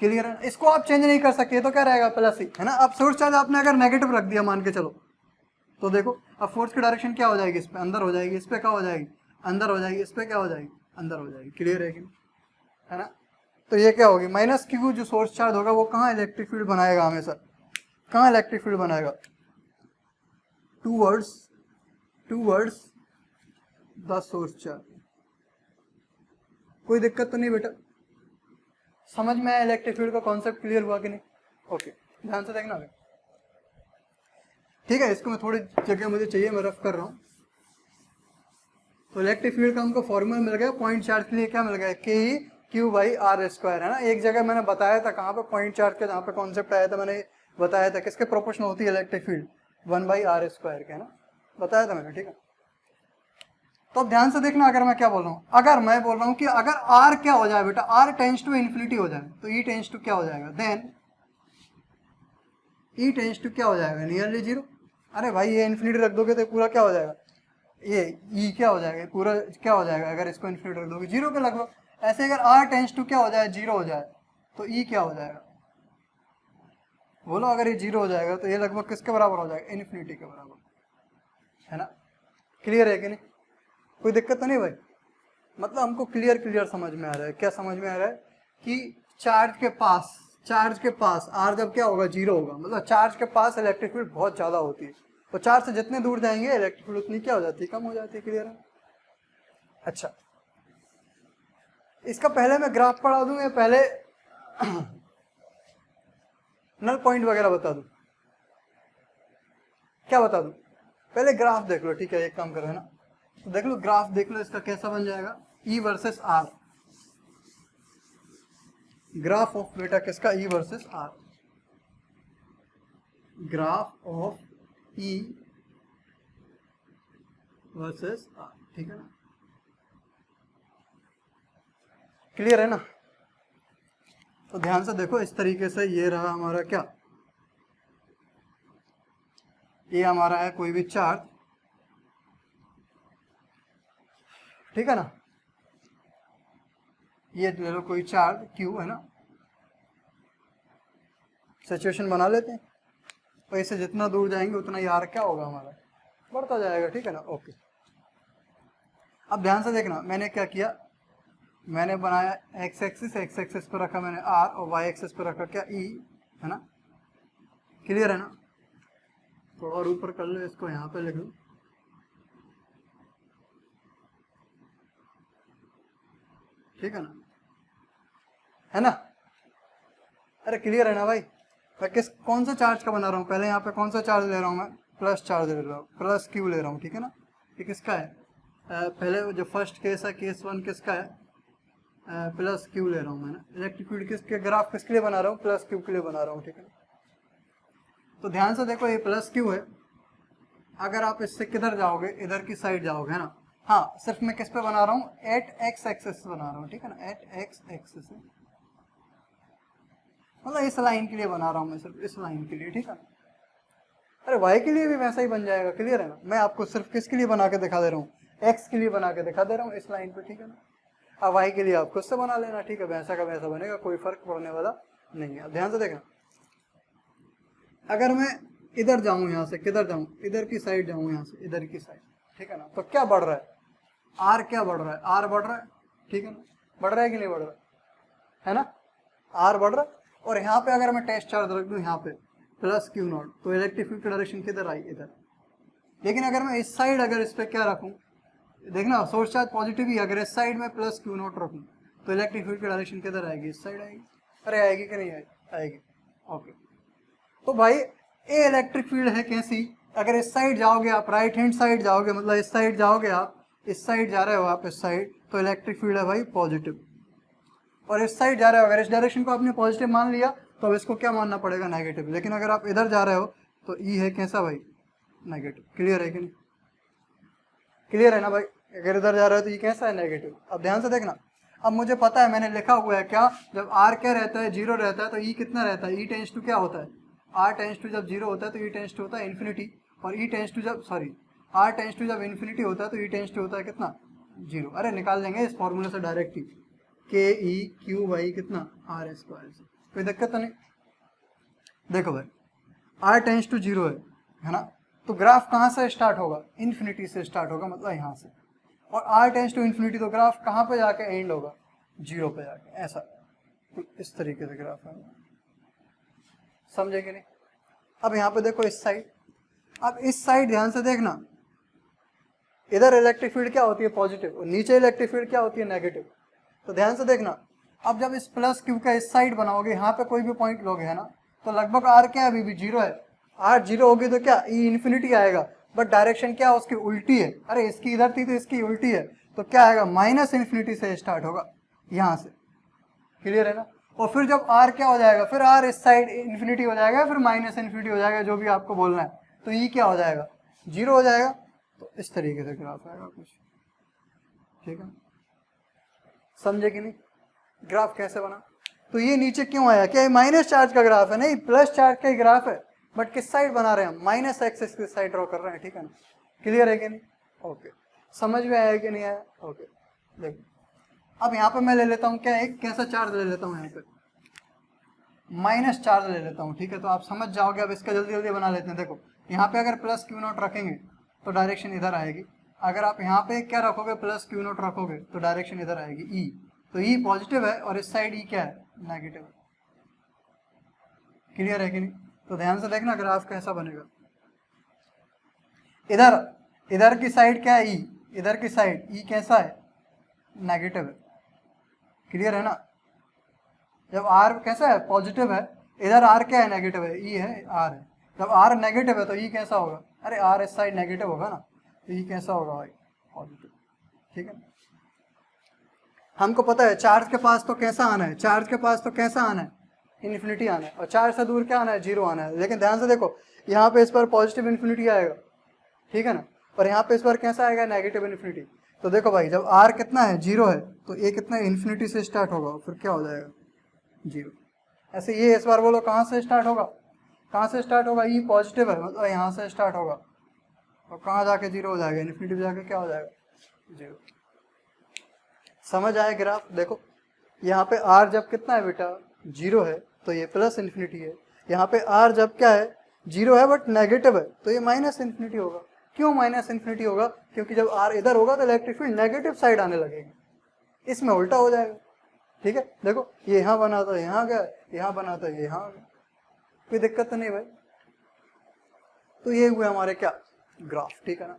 क्लियर है, इसको आप चेंज नहीं कर सकते, तो क्या रहेगा प्लस ही, है ना, अब सोर्स चार्ज आपने अगर नेगेटिव रख दिया मान के चलो, तो देखो अब फोर्स की डायरेक्शन क्या हो जाएगी, इस पे अंदर हो जाएगी, इस पे क्या हो जाएगी, अंदर हो जाएगी, इस पे क्या हो जाएगी, अंदर हो जाएगी, क्लियर है कि नहीं, है ना, तो ये क्या होगी माइनस क्यू, जो सोर्स चार्ज होगा वो कहाँ इलेक्ट्रिक फील्ड बनाएगा, हमेशा कहाँ इलेक्ट्रिक फील्ड बनाएगा, टूवर्ड्स द सोर्स चार्ज, कोई दिक्कत तो नहीं बेटा, समझ में आया इलेक्ट्रिक फील्ड का कॉन्सेप्ट, क्लियर हुआ कि नहीं, ओके ध्यान से देखना भाई, ठीक है, इसको मैं थोड़ी जगह मुझे चाहिए, मैं रफ कर रहा हूँ, तो इलेक्ट्रिक फील्ड का हमको फॉर्मूला मिल गया, पॉइंट चार्ज के लिए क्या मिल गया, k e q by r square, है ना, एक जगह मैंने बताया था कहाँ पे पॉइंट चार्ज का, जहाँ पे कॉन्सेप्ट आया था मैंने बताया था किसके प्रोपोर्शनल होती है इलेक्ट्रिक फील्ड, 1/r स्क्वायर के, है ना, बताया था मैंने, ठीक है, तो अब ध्यान से देखना, अगर मैं क्या बोल रहा हूँ, अगर मैं बोल रहा हूँ कि अगर r क्या हो जाए बेटा, r टेंस टू इन्फिनिटी हो जाए, तो e टेंस टू क्या हो जाएगा, देन e टेंस टू क्या हो जाएगा, नियरली जीरो, अरे भाई ये इन्फिनिटी रख दोगे तो पूरा क्या हो जाएगा, ये e क्या हो जाएगा, पूरा क्या हो जाएगा, अगर इसको इन्फिनिटी रख दोगे जीरो के लगभग, ऐसे अगर r टेंस टू क्या हो जाए, जीरो हो जाए, तो e क्या हो जाएगा, बोलो अगर ये जीरो हो जाएगा तो ये लगभग किसके बराबर हो जाएगा, इन्फिनिटी के बराबर, है ना, क्लियर है कि नहीं, कोई दिक्कत तो नहीं भाई, मतलब हमको क्लियर समझ में आ रहा है, क्या समझ में आ रहा है कि चार्ज के पास आर जब क्या होगा, जीरो होगा, मतलब चार्ज के पास इलेक्ट्रिक फील्ड बहुत ज्यादा होती है, तो चार्ज से जितने दूर जाएंगे इलेक्ट्रिक फील्ड उतनी क्या हो जाती है, कम हो जाती है, क्लियर है, अच्छा इसका पहले मैं ग्राफ पढ़ा दूं या पहले नल पॉइंट वगैरह बता दूं, क्या बता दूं, पहले ग्राफ देख लो, ठीक है, एक काम करो, है ना, तो देख लो ग्राफ देख लो, इसका कैसा बन जाएगा, E versus R, graph of बेटा किसका, E versus R, graph of E versus R, ठीक है ना, क्लियर है ना, तो ध्यान से देखो, इस तरीके से ये रहा हमारा क्या, ये हमारा है कोई भी चार्ज, ठीक है ना, ये ले लो कोई चार्ज Q, है ना, सिचुएशन बना लेते हैं, और इससे जितना दूर जाएंगे उतना यार क्या होगा हमारा, बढ़ता जाएगा, ठीक है ना, ओके, अब ध्यान से देखना, मैंने क्या किया, मैंने बनाया एक्स एक्सिस पर रखा मैंने R, और वाई एक्सिस पर रखा क्या, E, है ना, क्लियर है ना, थोड़ा और ऊपर कर लो, इसको यहाँ पे लिख लो, ठीक है ना, है ना, अरे क्लियर है ना भाई, मैं कौन सा चार्ज का बना रहा हूँ, पहले यहाँ पे कौन सा चार्ज ले रहा हूँ मैं, प्लस चार्ज ले रहा हूँ, प्लस क्यू ले रहा हूँ, ठीक है ना, ये किसका है, पहले जो फर्स्ट केस है, केस 1 किसका है, प्लस क्यू ले रहा हूँ मैंने, इलेक्ट्रिक फील्ड किसके ग्राफ किसके लिए बना रहा हूँ, प्लस क्यू के लिए बना रहा हूँ, ठीक है, तो ध्यान से देखो ये प्लस क्यू है, अगर आप इससे किधर जाओगे, इधर की साइड जाओगे, है ना, हाँ सिर्फ मैं किस पे बना रहा हूँ, एट एक्स एक्सिस बना रहा हूँ, ठीक है ना, एट एक्स एक्सिस, मतलब इस लाइन के लिए बना रहा हूँ मैं, सिर्फ इस लाइन के लिए, ठीक है, अरे वाई के लिए भी वैसा ही बन जाएगा, क्लियर है ना, मैं आपको सिर्फ किसके लिए बना के दिखा दे रहा हूँ, एक्स के लिए बना के दिखा दे रहा हूँ इस लाइन पे, ठीक है ना, अब वाई के लिए आप खुद से बना लेना, ठीक है, वैसा का वैसा बनेगा, कोई फर्क पड़ने वाला नहीं है, ध्यान से देखना, अगर मैं इधर जाऊं, यहाँ से किधर जाऊं, इधर की साइड जाऊं, यहाँ से इधर की साइड, ठीक है ना, तो क्या बढ़ रहा है, आर क्या बढ़ रहा है, आर बढ़ रहा है, ठीक है ना, बढ़ रहा है कि नहीं बढ़ रहा है ना, आर बढ़ रहा है। और यहाँ पे अगर मैं टेस्ट चार्ज रख दूं यहाँ पे प्लस क्यू नॉट, तो इलेक्ट्रिक फील्ड की डायरेक्शन किधर आई, इधर। लेकिन अगर मैं इस साइड अगर इस पर क्या रखूँ, देखना सोर्स चार्ज पॉजिटिव ही, अगर इस साइड में प्लस क्यू नॉट रखूँ तो इलेक्ट्रिक फील्ड की डायरेक्शन किधर आएगी, इस साइड आएगी। अरे आएगी कि नहीं आएगी, ओके। तो भाई ये इलेक्ट्रिक फील्ड है कैसी, अगर इस साइड जाओगे आप, राइट हैंड साइड जाओगे, मतलब इस साइड जाओगे आप, इस साइड जा रहे हो आप, इस साइड, तो इलेक्ट्रिक फील्ड है भाई पॉजिटिव। और इस साइड जा रहे हो, अगर इस डायरेक्शन को आपने पॉजिटिव मान लिया तो अब इसको क्या मानना पड़ेगा, नेगेटिव। लेकिन अगर आप इधर जा रहे हो तो ई है कैसा भाई, नेगेटिव। क्लियर है कि नहीं, क्लियर है ना भाई, अगर इधर जा रहे हो तो ये कैसा है, नेगेटिव। अब ध्यान से देखना, अब मुझे पता है मैंने लिखा हुआ है क्या, जब आर क्या रहता है, जीरो रहता है, तो ई कितना रहता है, ई टेंस टू क्या होता है, आर टेंस टू जब जीरो होता है तो ई टेंस टू होता है इन्फिनिटी, और ई टेंस टू जब आर टेंस टू जब इन्फिनिटी होता है तो ई टेंस टू होता है कितना, जीरो। अरे निकाल लेंगे इस फॉर्मूले से डायरेक्ट ही, के ई क्यू वाई कितना, आर स्क्वायर से, कोई दिक्कत तो नहीं। देखो भाई आर टेंस टू जीरो है ना, तो ग्राफ कहाँ से स्टार्ट होगा, इन्फिनिटी से स्टार्ट होगा, मतलब यहाँ से, और आर टेंस टू इन्फिनिटी, तो ग्राफ कहाँ पे जाके एंड होगा, जीरो पे जाके, ऐसा। तो इस तरीके से ग्राफ है, समझे कि नहीं। अब यहाँ पे देखो इस साइड, अब इस साइड ध्यान से देखना, इधर इलेक्ट्रिक फील्ड क्या होती है, पॉजिटिव, और नीचे इलेक्ट्रिक फील्ड क्या होती है, नेगेटिव। तो ध्यान से देखना, अब जब इस प्लस क्यू का इस साइड बनाओगे, यहाँ पे कोई भी पॉइंट लोगे है ना, तो लगभग आर क्या है, अभी भी जीरो है। आर जीरो होगी तो क्या, ई इन्फिनिटी आएगा, बट डायरेक्शन क्या उसकी उल्टी है। अरे इसकी इधर थी तो इसकी उल्टी है, तो क्या आएगा, माइनस इन्फिनिटी से स्टार्ट होगा यहाँ से। क्लियर है ना। और फिर जब आर क्या हो जाएगा, फिर आर इस साइड इन्फिनिटी हो जाएगा, फिर माइनस इन्फिनिटी हो जाएगा, जो भी आपको बोलना है, तो ई क्या हो जाएगा, जीरो हो जाएगा। तो इस तरीके से ग्राफ आएगा कुछ, ठीक है, समझे कि नहीं, ग्राफ कैसे बना। तो ये नीचे क्यों आया, क्या ये माइनस चार्ज का ग्राफ है, नहीं प्लस चार्ज का ही ग्राफ है, बट किस साइड बना रहे हैं हम, माइनस एक्सिस की साइड ड्रॉ कर रहे हैं, ठीक है ना। क्लियर है कि नहीं, ओके, समझ में आया कि नहीं आया, ओके। देखो अब यहाँ पे मैं ले लेता हूँ क्या, एक कैसा चार्ज ले लेता हूँ, यहाँ पे माइनस चार्ज ले लेता हूँ, ठीक है, तो आप समझ जाओगे। अब इसका जल्दी जल्दी बना लेते हैं। देखो यहाँ पे अगर प्लस क्यू नॉट रखेंगे तो डायरेक्शन इधर आएगी, अगर आप यहाँ पे क्या रखोगे, प्लस क्यू नॉट रखोगे तो डायरेक्शन इधर आएगी, ई। तो ई पॉजिटिव है और इस साइड ई क्या है, नेगेटिव। क्लियर है कि नहीं। तो ध्यान से देखना ग्राफ कैसा बनेगा, इधर की साइड क्या है, ई, इधर की साइड ई कैसा है, नेगेटिव है। क्लियर है ना। जब आर कैसा है, पॉजिटिव है, इधर आर क्या है, नेगेटिव है, ई है, आर है। जब आर नेगेटिव है तो ई कैसा होगा, अरे आर इस साइड नेगेटिव होगा ना, तो ई कैसा होगा भाई, पॉजिटिव। ठीक है, हमको पता है चार्ज के पास तो कैसा आना है, चार्ज के पास तो कैसा आना है, इन्फिनिटी आना है, और चार्ज से दूर क्या आना है, जीरो आना है। लेकिन ध्यान से देखो यहाँ पे इस पर पॉजिटिव इन्फिनिटी आएगा, ठीक है ना, और यहाँ पे इस पर कैसा आएगा, नेगेटिव इन्फिनिटी। तो देखो भाई जब आर कितना है, जीरो है, तो ये कितना इन्फिनिटी से स्टार्ट होगा, फिर क्या हो जाएगा, जीरो। ऐसे ये इस बार बोलो कहाँ से स्टार्ट होगा, कहाँ से स्टार्ट होगा, ये पॉजिटिव है, मतलब यहाँ से स्टार्ट होगा, और कहाँ जाके जीरो हो जाएगा, इन्फिनिटी पे जाके क्या हो जाएगा, जीरो। समझ आया ग्राफ। देखो यहाँ पे आर जब कितना है बेटा, जीरो है, तो ये प्लस इन्फिनिटी है। यहाँ पे आर जब क्या है, जीरो है बट नेगेटिव है, तो ये माइनस इन्फिनिटी होगा। क्यों माइनस इन्फिनिटी होगा, क्योंकि जब आर इधर होगा तो इलेक्ट्रिक फील्ड नेगेटिव साइड आने लगेगी, इसमें उल्टा हो जाएगा। ठीक है, देखो ये यहाँ बना था यहाँ गया, यहाँ बना था यहाँ गया, कोई दिक्कत तो नहीं भाई। तो ये हुए हमारे क्या, ग्राफ। ठीक है ना।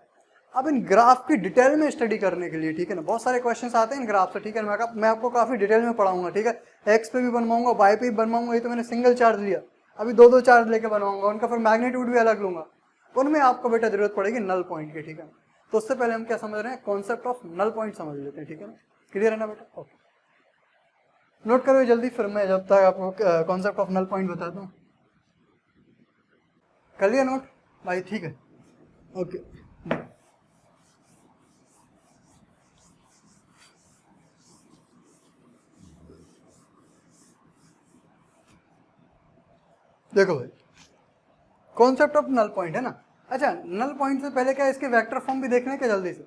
अब इन ग्राफ की डिटेल में स्टडी करने के लिए, ठीक है ना, बहुत सारे क्वेश्चंस आते हैं इन ग्राफ से, ठीक है, मैं आपको काफी डिटेल में पढ़ाऊंगा। ठीक है, एक्स पे भी बनवाऊंगा, वाई पे भी बनवाऊंगा। ये तो मैंने सिंगल चार्ज लिया, अभी दो दो चार्ज लेके बनवाऊंगा, उनका फिर मैग्नीट्यूड भी अलग लूंगा, उनमें आपको बेटा जरूरत पड़ेगी नल पॉइंट की। ठीक है, तो उससे पहले हम क्या समझ रहे हैं, कॉन्सेप्ट ऑफ नल पॉइंट समझ लेते हैं। ठीक है ना, क्लियर है ना बेटा, ओके। नोट करो जल्दी, फिर मैं जब तक आपको कॉन्सेप्ट ऑफ नल पॉइंट बताता हूँ। कर लिया नोट भाई, ठीक है, ओके। देखो भाई कॉन्सेप्ट ऑफ नल पॉइंट है ना। अच्छा, नल पॉइंट से पहले क्या इसके वेक्टर फॉर्म भी देखने क्या, जल्दी से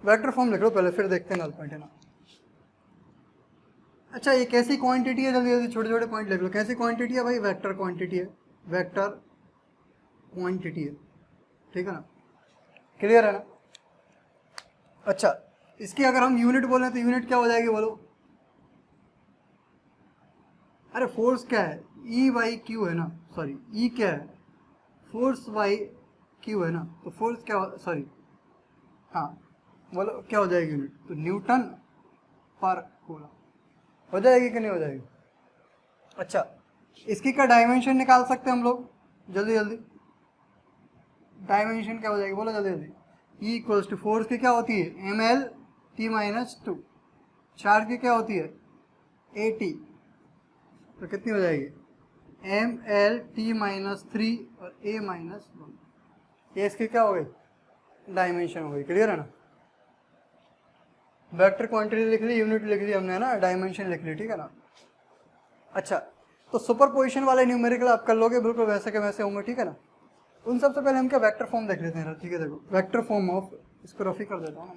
वेक्टर फॉर्म लिख लो पहले, फिर देखते हैं नल पॉइंट, है ना। अच्छा, ये कैसी क्वांटिटी है, जल्दी जल्दी छोटे छोटे पॉइंट लिख लो। कैसी क्वांटिटी है भाई, वेक्टर क्वांटिटी है, वेक्टर क्वांटिटी है, ठीक है ना, क्लियर है ना। अच्छा, इसकी अगर हम यूनिट बोले तो यूनिट क्या हो जाएगी बोलो। अरे फोर्स क्या है, ई बाई क्यू है ना, सॉरी ई क्या है, फोर्स बाई क्यू है ना, तो फोर्स क्या, सॉरी हाँ बोलो क्या हो जाएगी यूनिट, तो न्यूटन पर कूलम हो जाएगी कि नहीं हो जाएगी। अच्छा, इसकी क्या डायमेंशन निकाल सकते हैं हम लोग, जल्दी जल्दी, डायमेंशन क्या हो जाएगी बोलो जल्दी जल्दी। ई इक्वल्स टू फोर्स की क्या होती है M L T minus two, charge की क्या होती है ए टी, तो कितनी हो जाएगी M L T minus three और ए माइनस वन, ये इसकी क्या हो गई डायमेंशन हो गई, क्लियर है ना। वेक्टर क्वांटिटी लिख ली, यूनिट लिख ली हमने ना, डायमेंशन लिख ली, ठीक है ना। अच्छा, तो सुपरपोजिशन वाले न्यूमेरिकल आप कर लोगे बिल्कुल वैसे के वैसे होंगे, ठीक है ना। उन सबसे पहले हम क्या वेक्टर फॉर्म देख लेते हैं, ठीक है। देखो वेक्टर फॉर्म ऑफ, इसको रफी कर देता हूँ,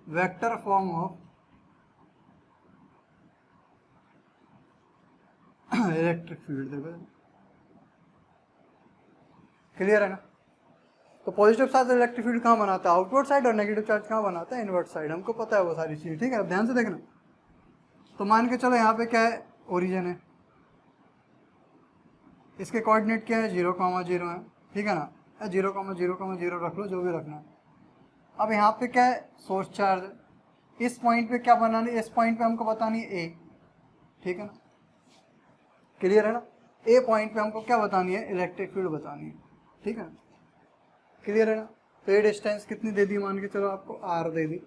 vector form of electric field, देखो क्लियर है ना। तो पॉजिटिव चार्ज इलेक्ट्रिक फील्ड कहाँ बनाता है आउटवर्ड साइड, और नेगेटिव चार्ज कहाँ बनाता है इनवर्ट साइड, हमको पता है वो सारी चीज़, ठीक है। अब ध्यान से देखना, तो मान के चलो यहाँ पे क्या है ओरिजिन है, इसके कोऑर्डिनेट क्या है 0,0 है, ठीक है ना, 0,0,0 रख लो जो भी रखना है। अब यहाँ पे क्या है सोर्स चार्ज, इस पॉइंट पे क्या बनानी, इस पॉइंट पे हमको बतानी है ए, ठीक है ना, क्लियर है ना। ए पॉइंट पे हमको क्या बतानी है इलेक्ट्रिक फील्ड बतानी है, ठीक है, क्लियर है ना। तो ये डिस्टेंस कितनी दे दी, मान के चलो आपको आर दे दी,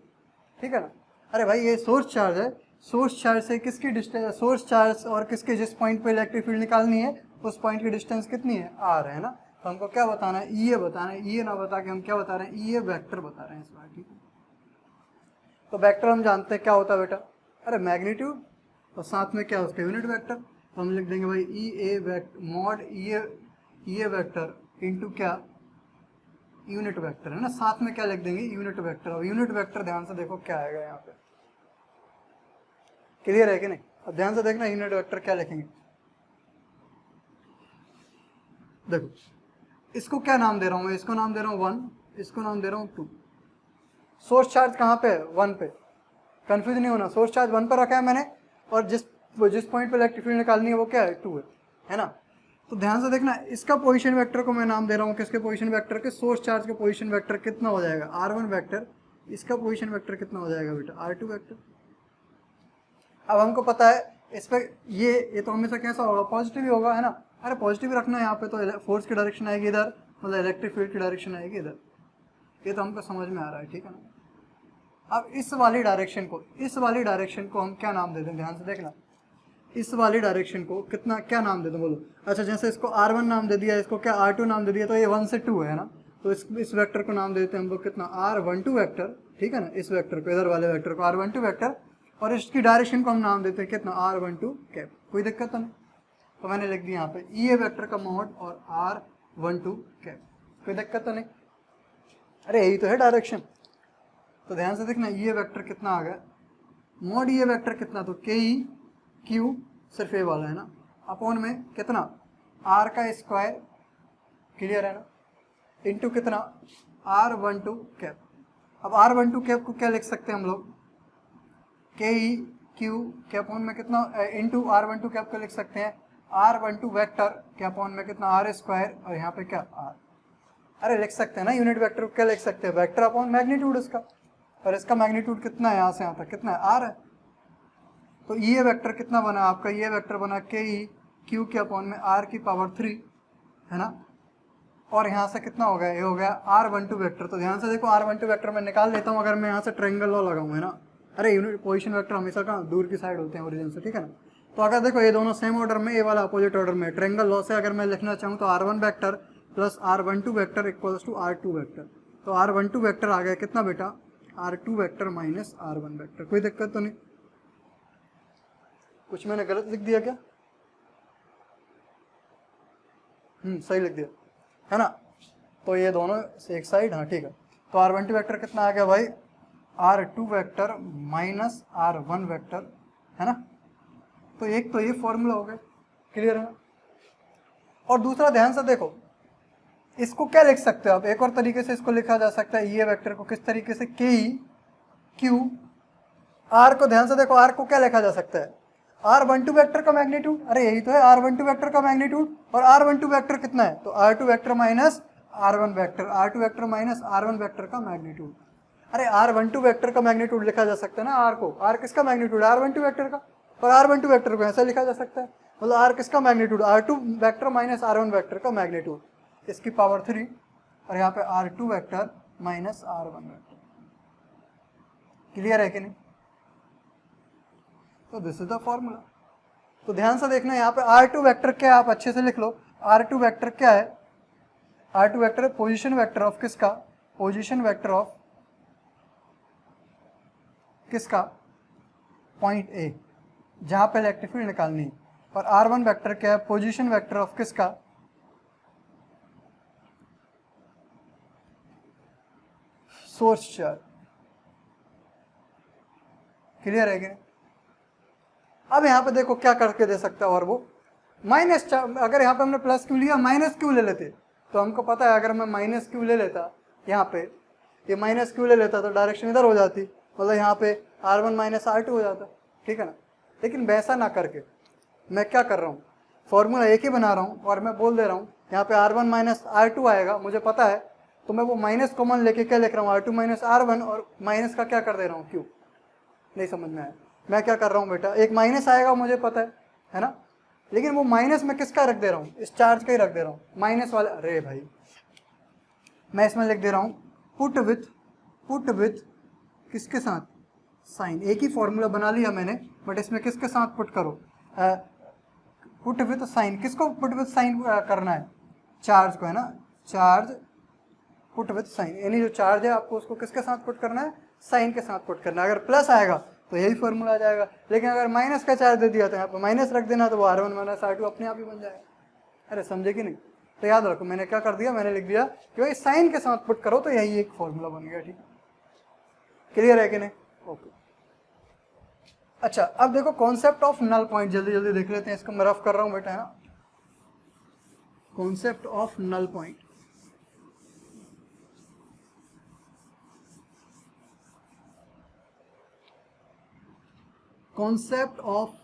ठीक है ना। अरे भाई ये सोर्स चार्ज है, सोर्स चार्ज से किसकी डिस्टेंस, सोर्स चार्ज और किसके जिस पॉइंट पे इलेक्ट्रिक फील्ड निकालनी है उस पॉइंट की डिस्टेंस कितनी है आर है ना। तो हमको क्या बताना है ई ए बताना है, ई ए ना बता के हम क्या बता रहे हैं ई ए वेक्टर बता रहे हैं इस बार, ठीक है। तो वेक्टर हम जानते हैं क्या होता है बेटा, अरे मैग्नीट्यूड और साथ में क्या उसका यूनिट वेक्टर, तो हम लिख देंगे भाई ई ए वेक्टर मॉड ई ए वेक्टर इंटू क्या यूनिट वेक्टर है ना, साथ में क्या लिख देंगे यूनिट वेक्टर। और यूनिट वेक्टर ध्यान से देखो क्या आएगा यहाँ पे, क्लियर है कि नहीं। अब ध्यान से देखना यूनिट वेक्टर क्या लिखेंगे, देखो इसको क्या नाम दे रहा हूँ मैं, इसको नाम दे रहा हूँ 1, इसको नाम दे रहा हूँ 2। सोर्स चार्ज कहाँ पे है 1 पे, कंफ्यूज नहीं होना, सोर्स चार्ज 1 पर रखा है मैंने, और जिस पॉइंट पे इलेक्ट्रिक फील्ड निकालनी है वो क्या है 2 है ना। तो ध्यान से देखना, इसका पोजीशन वेक्टर को मैं नाम दे रहा हूँ किसके पोजीशन वेक्टर के, सोर्स चार्ज के पोजीशन वेक्टर कितना हो जाएगा r1 वेक्टर, इसका पोजीशन वेक्टर कितना हो जाएगा बेटा r2 वेक्टर। अब हमको पता है इस पे ये तो हमेशा कैसा होगा पॉजिटिव ही होगा है ना। अरे पॉजिटिव रखना है यहाँ पे, तो फोर्स की डायरेक्शन आएगी इधर, मतलब इलेक्ट्रिक फील्ड की डायरेक्शन आएगी इधर, ये तो हमको समझ में आ रहा है, ठीक है ना। अब इस वाली डायरेक्शन को हम क्या नाम दे दें, ध्यान से देखना, इस वाली डायरेक्शन को कितना क्या नाम दे दो बोलो। अच्छा जैसे इसको r1 नाम दे दिया, इसको क्या r2 नाम दे दिया, तो ये 1 से 2 है ना, तो इस वेक्टर को नाम देते हैं हम लोग कितना r12 वेक्टर, ठीक है ना। इस वेक्टर को, इधर वाले वेक्टर को r12 वेक्टर, और इसकी डायरेक्शन को हम नाम देते हैं कितना r12 कैप, कोई दिक्कत तो नहीं। तो मैंने लिख दिया यहाँ पे ई ए वेक्टर का मॉड और r12 कैप, कोई दिक्कत तो नहीं। अरे यही तो है डायरेक्शन। तो ध्यान से देखना ई ए वेक्टर कितना आ गया, मॉड ई ए वेक्टर कितना, तो के ई क्यू सिर्फ ए वाला है ना, अपॉन में कितना r का स्क्वायर, क्लियर है ना, इंटू कितना r12 कैप। अब r12 कैप को क्या लिख सकते हैं हम लोग, के ई क्यू के अपॉन में कितना इंटू r12 कैप को लिख सकते हैं r12 वेक्टर के अपॉन में कितना r स्क्वायर, और यहाँ पे क्या r, अरे लिख सकते हैं ना यूनिट वेक्टर को क्या लिख सकते हैं वेक्टर अपॉन मैग्नीट्यूड इसका, और इसका मैग्नीट्यूड कितना है यहाँ से यहाँ तक कितना है r है। तो ये वेक्टर कितना बना आपका, ये वेक्टर बना के ई क्यू के अपॉन में r की पावर 3 है ना, और यहाँ से कितना हो गया, ये हो गया r12 वेक्टर। तो ध्यान से देखो r12 वेक्टर मैं निकाल लेता हूँ अगर मैं यहाँ से ट्रायंगल लॉ लगाऊँ है ना। अरे यूनिट पोजीशन वेक्टर हमेशा कहाँ दूर की साइड होते हैं ओरिजिन से, ठीक है ना। तो अगर देखो ये दोनों सेम ऑर्डर में, ये वाला अपोजिट ऑर्डर में, ट्रायंगल लॉ से अगर मैं लिखना चाहूँ तो r1 vector plus r12 vector equals to r2 vector. तो r12 वेक्टर आ गया कितना बेटा r2 vector minus r1 vector, कोई दिक्कत तो नहीं। कुछ मैंने गलत लिख दिया क्या, सही लिख दिया है ना। तो ये दोनों से एक साइड, हाँ ठीक है। तो r12 वेक्टर कितना आ गया भाई R2 vector minus R1 vector, है ना। तो एक तो ये फॉर्मूला हो गया, क्लियर है ना। और दूसरा ध्यान से देखो, इसको क्या लिख सकते हो आप, एक और तरीके से इसको लिखा जा सकता है ये वेक्टर को किस तरीके से, के ई क्यू आर को, ध्यान से देखो आर को क्या लिखा जा सकता है, R12 वेक्टर का मैग्नीट्यूड, अरे यही तो है R12 वेक्टर का मैग्नीट्यूड, और R12 वेक्टर कितना है, तो R2 vector minus R1 vector, R2 vector minus R1 vector का मैग्नीट्यूड। अरे R12 वेक्टर का मैग्नीट्यूड लिखा जा सकता है ना, R को, R किसका मैग्नीट्यूड, R12 वेक्टर का, और R12 वेक्टर को ऐसा लिखा जा सकता है, मतलब R किसका magnitude, R2 vector minus R1 vector का मैग्नीट्यूड, इसकी पावर 3, और यहाँ पे R2 vector minus R1 vector. Clear है कि नहीं। तो दिस इज द फॉर्मूला। तो ध्यान से देखना, यहाँ पे R2 वेक्टर क्या है, आप अच्छे से लिख लो, R2 वेक्टर क्या है, R2 वेक्टर है पोजीशन वेक्टर ऑफ किसका, पोजीशन वेक्टर ऑफ किसका, पॉइंट ए, जहां पे इलेक्ट्रिक फील्ड निकालनी है। और R1 वेक्टर क्या है, पोजीशन वेक्टर ऑफ किसका, सोर्स चार्ज। क्लियर है कि नहीं। अब यहाँ पे देखो क्या करके दे सकता है, और वो माइनस, अगर यहाँ पे हमने प्लस क्यू लिया, माइनस क्यू ले लेते, तो हमको पता है अगर मैं माइनस क्यू ले लेता, यहाँ पे ये माइनस क्यू ले लेता तो डायरेक्शन इधर हो जाती, मतलब यहाँ पे R1 माइनस R2 हो जाता, ठीक है ना। लेकिन वैसा ना करके मैं क्या कर रहा हूँ, फॉर्मूला एक ही बना रहा हूँ, और मैं बोल दे रहा हूँ यहाँ पे R1 माइनस R2 आएगा, मुझे पता है, तो मैं वो माइनस कॉमन लेके क्या लिख रहा हूँ, R2 माइनस R1, और माइनस का क्या कर दे रहा हूँ, क्यू। नहीं समझ में आया, मैं क्या कर रहा हूँ बेटा, एक माइनस आएगा मुझे पता है ना, लेकिन वो माइनस में किसका रख दे रहा हूँ, इस चार्ज का ही रख दे रहा हूँ, माइनस वाले, अरे भाई मैं इसमें लिख दे रहा हूँ पुट विथ किसके साथ, साइन। एक ही फॉर्मूला बना लिया मैंने, बट इसमें किसके साथ पुट करो, पुट विथ साइन। किसको पुट विथ साइन करना है, चार्ज को, है ना, चार्ज पुट विथ साइन, यानी जो चार्ज है आपको उसको किसके साथ पुट करना है, साइन के साथ पुट करना है। अगर प्लस आएगा तो यही फॉर्मूला आ जाएगा, लेकिन अगर माइनस का चार्ज दे दिया तो यहाँ पर माइनस रख देना, तो वो R1 माइनस R2 अपने आप ही बन जाएगा। अरे समझे कि नहीं। तो याद रखो मैंने क्या कर दिया, मैंने लिख दिया कि भाई साइन के साथ पुट करो, तो यही एक फॉर्मूला बन गया, ठीक है। क्लियर है कि नहीं, ओके। अच्छा अब देखो कॉन्सेप्ट ऑफ नल पॉइंट, जल्दी जल्दी देख लेते हैं, इसको मैं रफ कर रहा हूँ बेटा, है ना। Concept of null point, concept of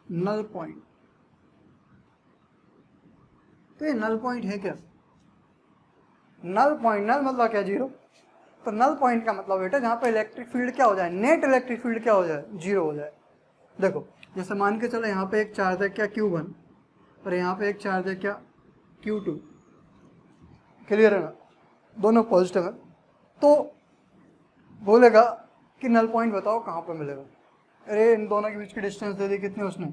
null point. तो ये नल पॉइंट है क्या, नल पॉइंट, नल मतलब क्या, जीरो। तो नल पॉइंट का मतलब बेटा जहां पे इलेक्ट्रिक फील्ड क्या हो जाए, नेट इलेक्ट्रिक फील्ड क्या हो जाए, जीरो हो जाए। देखो जैसे मान के चलो यहाँ पे एक चार्ज है क्या Q1, और यहाँ पे एक चार्ज है क्या Q2, क्लियर है ना, दोनों पॉजिटिव है। तो बोलेगा कि नल पॉइंट बताओ कहाँ पे मिलेगा। अरे इन दोनों के बीच की डिस्टेंस दे दी, कितनी उसने,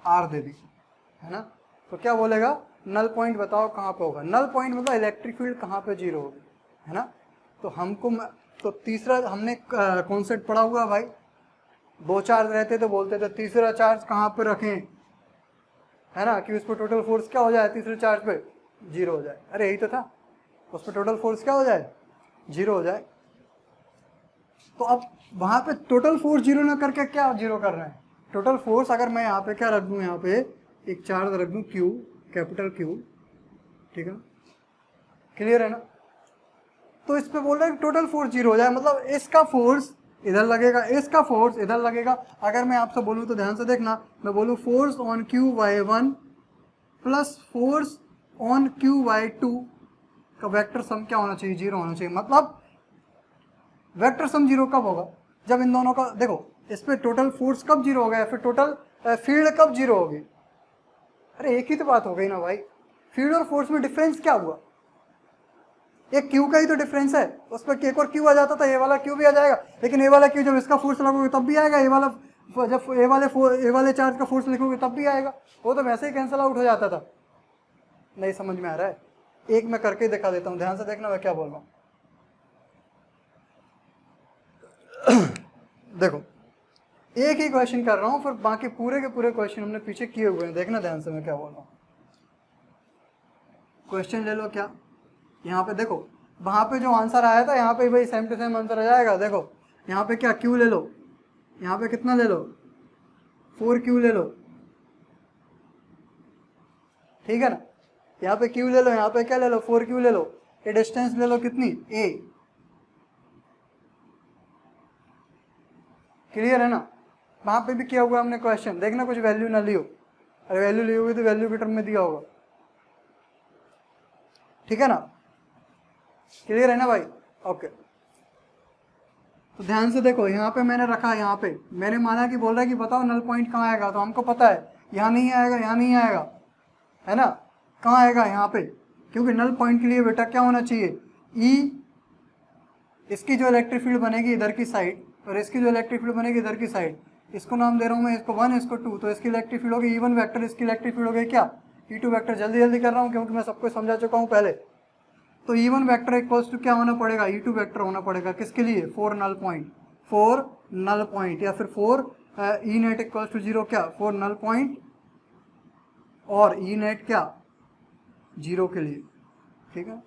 R दे दी, है ना। तो क्या बोलेगा, नल पॉइंट बताओ कहाँ पे होगा। नल पॉइंट मतलब इलेक्ट्रिक फील्ड कहाँ पे जीरो होगी, है ना। तो हमको तो तीसरा हमने कॉन्सेप्ट पढ़ा हुआ भाई, दो चार्ज रहते तो बोलते थे तीसरा चार्ज कहाँ पे रखें, है ना, कि उस पर टोटल फोर्स क्या हो जाए, तीसरे चार्ज पे जीरो हो जाए। अरे यही तो था, उस पर टोटल फोर्स क्या हो जाए, जीरो हो जाए। तो अब वहां पे टोटल फोर्स जीरो ना करके क्या जीरो कर रहे हैं, टोटल फोर्स अगर मैं यहाँ पे क्या रख दूँ, यहाँ पे एक चार्ज रख दूँ Q, कैपिटल Q, ठीक है, क्लियर है ना। तो इस पे बोल रहे हैं टोटल फोर्स जीरो हो जाए, मतलब इसका फोर्स इधर लगेगा, इसका फोर्स इधर लगेगा। अगर मैं आपसे बोलूँ तो ध्यान से देखना, मैं बोलूँ force on Q/1 plus force on Q/2 का वेक्टर सम क्या होना चाहिए, जीरो होना चाहिए। मतलब वेक्टर सम जीरो कब होगा, जब इन दोनों का, देखो इस पे टोटल फोर्स कब जीरो हो गया, फिर टोटल फील्ड कब जीरो होगी। अरे एक ही तो बात हो गई ना भाई, फील्ड और फोर्स में डिफरेंस क्या हुआ, एक क्यू का ही तो डिफरेंस है, उस पर एक और क्यू आ जाता था, ये वाला क्यू भी आ जाएगा, लेकिन ये वाला क्यू जब इसका फोर्स लगोगे तब भी आएगा, ये वाला जब ए वाले चार्ज का फोर्स लिखोगे तब भी आएगा, वो तो वैसे ही कैंसिल आउट हो जाता था। नहीं समझ में आ रहा है, एक मैं करके दिखा देता हूँ, ध्यान से देखना मैं क्या बोल रहा हूँ। देखो एक ही क्वेश्चन कर रहा हूँ, फिर बाकी पूरे के पूरे क्वेश्चन हमने पीछे किए हुए हैं, देखना ध्यान से मैं क्या बोल रहा हूँ। क्वेश्चन ले लो क्या, यहाँ पे देखो, वहां पे जो आंसर आया था यहाँ पे भाई सेम टू सेम आंसर आ जाएगा। देखो यहाँ पे क्या क्यू ले लो, यहाँ पे कितना ले लो 4Q ले लो, ठीक है ना। यहाँ पे Q ले लो, यहाँ पे क्या ले लो 4Q ले लो, ये डिस्टेंस ले लो कितनी A। क्लियर है ना। वहां पे भी किया हुआ हमने क्वेश्चन, देखना कुछ वैल्यू ना लियो, अरे वैल्यू ली होगी तो वैल्यू के टर्म में दिया होगा, ठीक है ना। क्लियर है ना भाई, ओके। तो ध्यान से देखो, यहाँ पे मैंने रखा, यहाँ पे मैंने माना कि बोल रहा है कि बताओ नल पॉइंट कहाँ आएगा, तो हमको पता है यहाँ नहीं आएगा, यहाँ नहीं आएगा, है ना। कहाँ आएगा यहाँ पे, क्योंकि नल पॉइंट के लिए बेटा क्या होना चाहिए ई, इसकी जो इलेक्ट्रिक फील्ड बनेगी इधर की साइड और इसकी जो इलेक्ट्रिक फील्ड बनेगी इधर की साइड, इसको नाम दे रहा हूँ मैं, इसको 1 इसको 2, तो इसकी इलेक्ट्रिक फील्ड होगी E1 वेक्टर, इसकी इलेक्ट्रिक फील्ड होगी क्या E2 वेक्टर। जल्दी जल्दी कर रहा हूँ क्योंकि मैं सबको समझा चुका हूँ पहले। तो E1 वेक्टर इक्वल्स टू क्या होना पड़ेगा, E2 वेक्टर होना पड़ेगा, किसके लिए 4 नल पॉइंट, 4 नल पॉइंट, या फिर 4 ई नेट इक्वल्स टू 0 क्या 4 नल पॉइंट और ई नेट क्या 0 के लिए, ठीक है।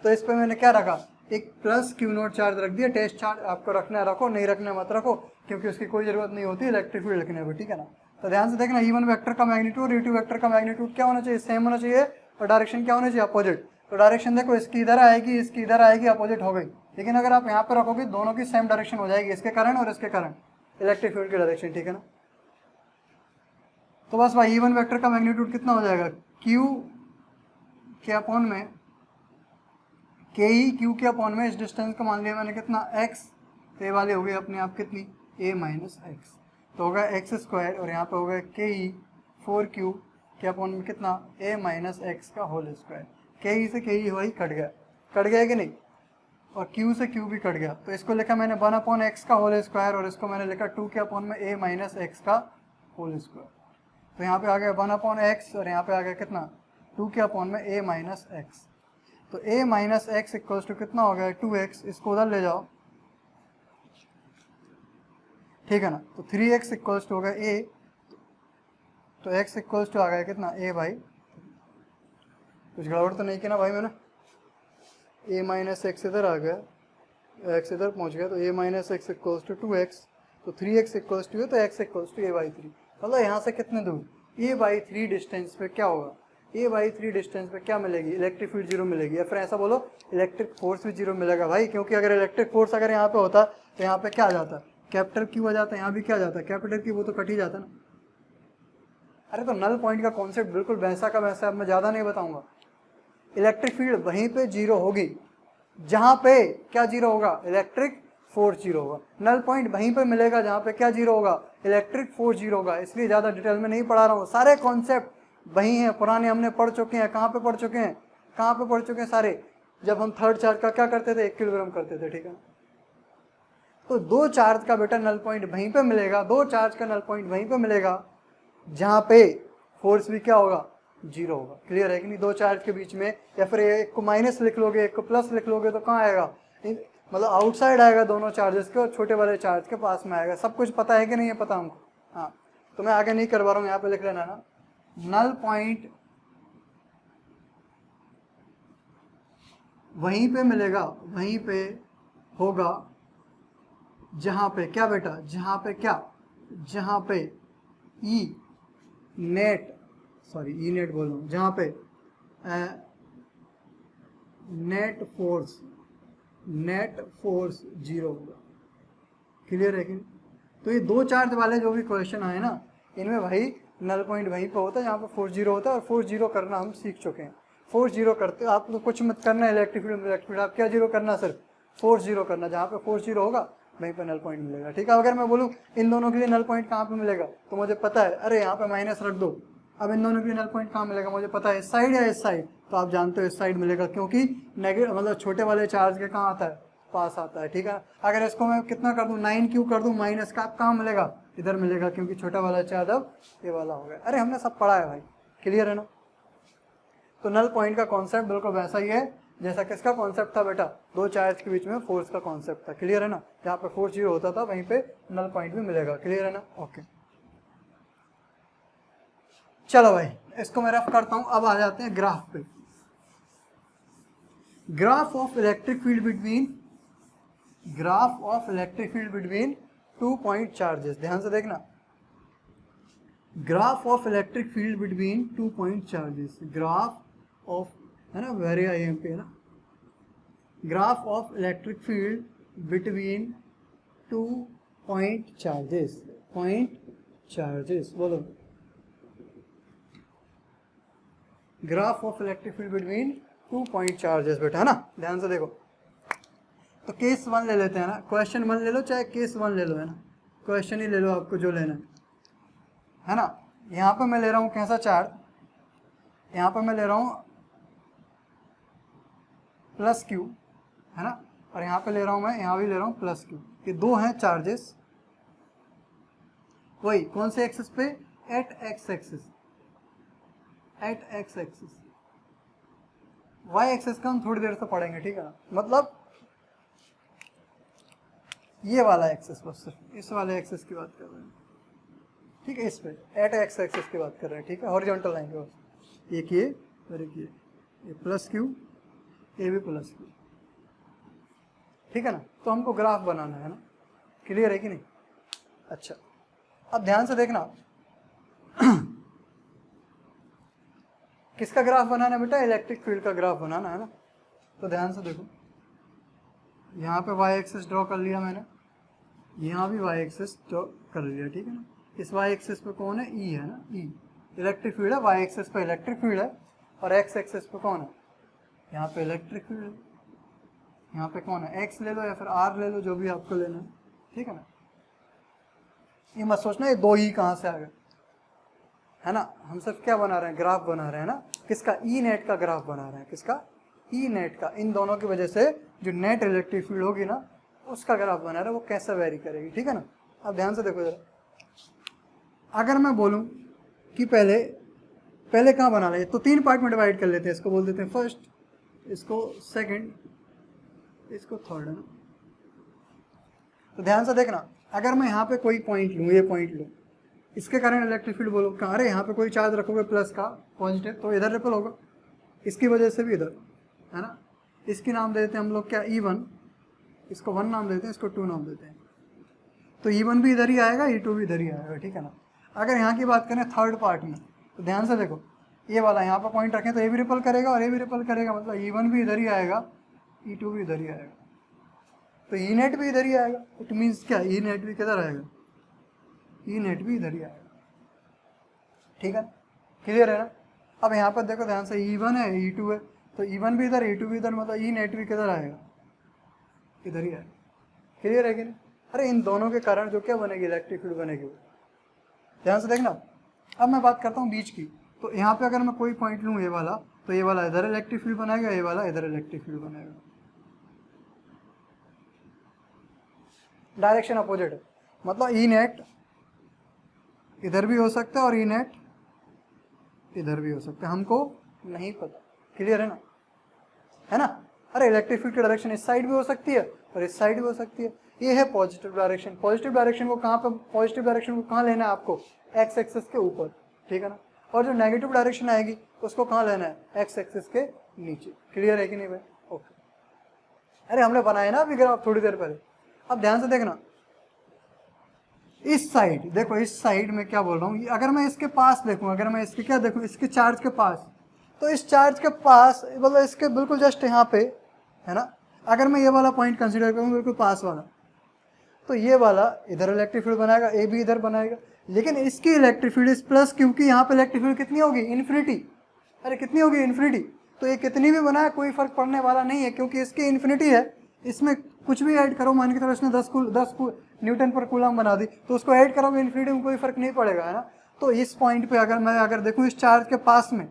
तो इस पे मैंने क्या रखा, एक प्लस Q0 चार्ज रख दिया, टेस्ट चार्ज आपको रखना है रखो, नहीं रखना मत रखो क्योंकि उसकी कोई जरूरत नहीं होती इलेक्ट्रिक फील्ड लिखने में, ठीक है ना। तो ध्यान से देखना, E1 वेक्टर का मैग्नीट्यूड और E2 वेक्टर का मैग्नीट्यूड क्या होना चाहिए, सेम होना चाहिए, और डायरेक्शन क्या होना चाहिए, अपोजिट। तो डायरेक्शन देखो, इसकी इधर आएगी, इसकी इधर आएगी, अपोजिट हो गई, लेकिन अगर आप यहाँ पर रखोगे दोनों की सेम डायरेक्शन हो जाएगी, इसके कारण और इसके कारण, इलेक्ट्रिक फील्ड की डायरेक्शन, ठीक है ना। तो बस भाई E1 वेक्टर का मैग्नीट्यूड कितना हो जाएगा, Q के अपॉन में के ई क्यू के अपॉन में, इस डिस्टेंस को मान लिया मैंने कितना x, तो ये वाली हो गई अपने आप कितनी a माइनस एक्स, तो होगा एक्स स्क्वायर, और यहाँ पे होगा के ई 4Q के अपॉन में कितना a माइनस एक्स का होल स्क्वायर। के ई से के ई वही कट गया कि नहीं, और Q से Q भी कट गया, तो इसको लिखा मैंने 1 अपॉन एक्स का होल स्क्वायर, और इसको मैंने लिखा 2 के अपॉन में a माइनस एक्स का होल स्क्वायर। तो यहाँ पे आ गया 1 अपॉन एक्स, और यहाँ पे आ गया कितना 2 के अपॉन में a माइनस एक्स। तो a minus x equals to कितना हो गया 2x, इसको उधर ले जाओ, ठीक है ना। तो 3x इक्वल्स टू हो गया a, तो x इक्वल्स टू आ गया कितना a बाई, कुछ गड़बड़ तो नहीं किया ना भाई मैंने, a माइनस एक्स इधर आ गया, x इधर पहुंच गया, तो a minus x equals to 2x, तो 3x इक्वल्स टू है, तो x equals to a by 3, मतलब यहाँ से कितने दूर a बाई 3 डिस्टेंस पे क्या होगा, a बाई 3 डिस्टेंस पे क्या मिलेगी, इलेक्ट्रिक फील्ड 0 मिलेगी, या फिर ऐसा बोलो इलेक्ट्रिक फोर्स भी 0 मिलेगा भाई, क्योंकि अगर इलेक्ट्रिक फोर्स अगर यहाँ पे होता तो यहाँ पे क्या आ जाता, कैपिटल Q आ जाता, यहाँ भी क्या आ जाता कैपिटल Q, वो तो कट ही जाता ना। अरे तो नल पॉइंट का कॉन्सेप्ट बिल्कुल वैसा का वैसा, अब मैं ज़्यादा नहीं बताऊंगा। इलेक्ट्रिक फील्ड वहीं पे 0 होगी जहाँ पे क्या 0 होगा, इलेक्ट्रिक फोर्स 0 होगा। नल पॉइंट वहीं पे मिलेगा जहाँ पे क्या 0 होगा, इलेक्ट्रिक फोर्स 0 होगा। इसलिए ज़्यादा डिटेल में नहीं पढ़ा रहा हूँ, सारे कॉन्सेप्ट वही हैं, पुराने हमने पढ़ चुके हैं। कहाँ पे पढ़ चुके हैं, कहाँ पे पढ़ चुके हैं सारे, जब हम थर्ड चार्ज का क्या करते थे 1 किलोग्राम करते थे, ठीक है। तो 2 चार्ज का बेटा नल पॉइंट वहीं पे मिलेगा, 2 चार्ज का नल पॉइंट वहीं पे मिलेगा जहाँ पे फोर्स भी क्या होगा 0 होगा। क्लियर है कि नहीं, 2 चार्ज के बीच में, या फिर एक को माइनस लिख लोगे एक को प्लस लिख लोगे तो कहाँ आएगा, मतलब आउटसाइड आएगा दोनों चार्जेस के, और छोटे वाले चार्ज के पास में आएगा। सब कुछ पता है कि नहीं है पता हमको, हाँ। तो मैं आगे नहीं करवा रहा हूँ, यहाँ पे लिख लेना ना, नल पॉइंट वहीं पे मिलेगा, वहीं पे होगा जहां पे क्या बेटा, जहां पे क्या, जहां पे E net, sorry E net बोल रहा हूं, जहां पे नेट फोर्स 0 होगा। क्लियर है कि नहीं। तो ये 2 चार्ज वाले जो भी क्वेश्चन आए ना, इनमें भाई नल पॉइंट वहीं पे होता है जहाँ पे फोर्स 0 होता है, और फोर्स 0 करना हम सीख चुके हैं। फोर्स 0 करते आप तो कुछ मत करना है, इलेक्ट्रिक फील्ड आप क्या 0 करना, सिर्फ फोर्स 0 करना, जहाँ पे फोर्स 0 होगा वहीं पे नल पॉइंट मिलेगा, ठीक है। अगर मैं बोलूँ इन दोनों के लिए नल पॉइंट कहाँ पे मिलेगा, तो मुझे पता है, अरे यहाँ पे माइनस रख दो, अब इन दोनों के लिए नल पॉइंट कहाँ मिलेगा मुझे पता है, इस साइड या इस साइड, तो आप जानते हो इस साइड मिलेगा, क्योंकि नेगेटिव मतलब छोटे वाले चार्ज के कहाँ आता है, पास आता है, ठीक है। अगर इसको मैं कितना कर दूं 9Q कर दूं, माइनस का कहाँ मिलेगा, इधर मिलेगा, क्योंकि छोटा वाला चार्ज अब ये वाला हो गया। अरे हमने सब पढ़ा है भाई, क्लियर है ना। तो नल पॉइंट का कॉन्सेप्ट बिल्कुल वैसा ही है जैसा किसका कॉन्सेप्ट था बेटा, 2 चार्ज के बीच में फोर्स का कॉन्सेप्ट था। क्लियर है ना, जहाँ पे फोर्स 0 होता था वहीं पे नल पॉइंट भी मिलेगा। क्लियर है ना, ओके। चलो भाई इसको मैं रफ करता हूँ, अब आ जाते हैं ग्राफ पे। Graph of electric field between 2 point charges, ध्यान से देखना, graph of electric field between 2 point charges, graph of, है ना, वेरी IMP है ना, graph of electric field between 2 point charges, बोलो, graph of electric field between 2 point charges बेटा, है ना, ध्यान से देखो। तो केस 1 ले लेते हैं ना, क्वेश्चन 1 ले लो चाहे केस 1 ले लो, है ना, क्वेश्चन ही ले लो आपको जो लेना है ना। यहाँ पे मैं ले रहा हूँ कैसा चार्ज, यहाँ पे मैं ले रहा हूँ प्लस Q, है ना, और यहाँ पे ले रहा हूँ मैं, यहाँ भी ले रहा हूँ प्लस Q। ये दो हैं चार्जेस, वही कौन से एक्सिस पे, at x axis, y axis का हम थोड़ी देर से पढ़ेंगे, ठीक है ना, मतलब ये वाला एक्सिस, बस सिर्फ इस वाले एक्सिस की बात कर रहे हैं, ठीक है, इस पे एट एक्स एक्सिस की बात कर रहे हैं, ठीक है, हॉरिजॉन्टल लाइन के बस, एक ये और एक ये प्लस Q, ये भी प्लस Q, ठीक है ना। तो हमको ग्राफ बनाना है ना, क्लियर है कि नहीं। अच्छा, अब ध्यान से देखना किसका ग्राफ बनाना है बेटा, इलेक्ट्रिक फील्ड का ग्राफ बनाना है ना। तो ध्यान से देखो, यहाँ पे वाई एक्सिस ड्रॉ कर लिया मैंने, यहाँ भी वाई एक्सिस ड्रॉ कर लिया, ठीक है ना। इस वाई एक्सिस पे कौन है, ई है ना, ई इलेक्ट्रिक फील्ड है, वाई एक्सिस पे इलेक्ट्रिक फील्ड है, और एक्स एक्सिस पे कौन है, यहाँ पे इलेक्ट्रिक फील्ड है, यहाँ पे कौन है, एक्स ले लो या फिर आर ले लो, जो भी आपको लेना है, ठीक है ना। ये मत सोचना ये दो ई कहाँ से आ गए, है ना, हम सिर्फ क्या बना रहे हैं, ग्राफ बना रहे हैं ना, किसका, ई नेट का ग्राफ बना रहे हैं, किसका, ई नेट का। इन दोनों की वजह से जो नेट इलेक्ट्रिक फील्ड होगी ना, उसका ग्राफ बना रहे हैं, वो कैसे वेरी करेगी, ठीक है ना। अब ध्यान से देखो जरा, अगर मैं बोलूँ कि पहले कहाँ बना ले, तो 3 पार्ट में डिवाइड कर लेते हैं, इसको बोल देते हैं फर्स्ट, इसको सेकंड, इसको थर्ड, है ना। तो ध्यान से देखना, अगर मैं यहाँ पे कोई पॉइंट लूँ, ये पॉइंट लूँ, इसके कारण इलेक्ट्रिक फील्ड बोलो कहाँ, अरे यहाँ पे कोई चार्ज रखोगे प्लस का पॉजिटिव, तो इधर रिपल होगा, इसकी वजह से भी इधर, है ना। इसकी नाम देते हैं हम लोग क्या, E1, इसको 1 नाम देते हैं, इसको 2 नाम देते हैं। तो E1 भी इधर ही आएगा, E2 भी इधर ही आएगा, ठीक है ना। अगर यहाँ की बात करें थर्ड पार्ट में, तो ध्यान से देखो, ये वाला यहाँ पर पॉइंट रखें तो ये भी रिपल करेगा और ये भी रिपल करेगा, मतलब E1 भी इधर ही आएगा, E2 भी इधर ही आएगा, तो ई नेट भी इधर ही आएगा। इट मीन्स क्या, ई नेट भी किधर आएगा, ई नेट भी इधर ही आएगा, ठीक है, क्लियर है ना। अब यहाँ पर देखो ध्यान से, E1 है, E2 है, तो E1 भी इधर, E2 भी इधर, मतलब ई नेट भी किधर आएगा, इधर ही आएगा, क्लियर है कि नहीं। अरे इन दोनों के कारण जो क्या बनेगी, इलेक्ट्रिक फील्ड बनेगी। ध्यान से देखना, अब मैं बात करता हूँ बीच की, तो यहाँ पे अगर मैं कोई पॉइंट लूँ ये वाला, तो ये वाला इधर इलेक्ट्रिक फील्ड बनाएगा, ये वाला इधर इलेक्ट्रिक फील्ड बनाएगा, डायरेक्शन अपोजिट है, मतलब ई नेट इधर भी हो सकता है और ई नेट इधर भी हो सकता है, हमको नहीं पता, क्लियर है ना, है ना। अरे इलेक्ट्रिक फील्ड की डायरेक्शन इस साइड भी हो सकती है और इस साइड भी हो सकती है। ये है पॉजिटिव डायरेक्शन, पॉजिटिव डायरेक्शन को कहाँ पे, पॉजिटिव डायरेक्शन को कहाँ लेना है आपको, एक्स एक्सिस के ऊपर, ठीक है ना। और जो नेगेटिव डायरेक्शन आएगी उसको कहाँ लेना है, एक्स एक्सिस के नीचे, क्लियर है कि नहीं भाई, ओके। अरे हमने बनाया ना अभी ग्राफ थोड़ी देर पहले। अब ध्यान से देखना, इस साइड देखो, इस साइड में क्या बोल रहा हूँ, अगर मैं इसके पास देखूँ, अगर मैं इसके क्या देखूँ, इसके चार्ज के पास, तो इस चार्ज के पास मतलब इसके बिल्कुल जस्ट यहाँ पे, है ना। अगर मैं ये वाला पॉइंट कंसीडर करूँ बिल्कुल पास वाला, तो ये वाला इधर इलेक्ट्रिक फील्ड बनाएगा, ए भी इधर बनाएगा, लेकिन इसकी इलेक्ट्रिक फील्ड इस प्लस, क्योंकि यहाँ पे इलेक्ट्रिक फील्ड कितनी होगी, इन्फिनिटी। अरे कितनी होगी, इन्फिनिटी। तो ये कितनी भी बनाए कोई फर्क पड़ने वाला नहीं है, क्योंकि इसकी इन्फिनिटी है, इसमें कुछ भी ऐड करो, मान के चलो इसने 10 न्यूटन पर कूलम बना दी, तो उसको ऐड करोगे इन्फिनिटी में कोई फर्क नहीं पड़ेगा, है ना। तो इस पॉइंट पे अगर मैं देखूँ इस चार्ज के पास में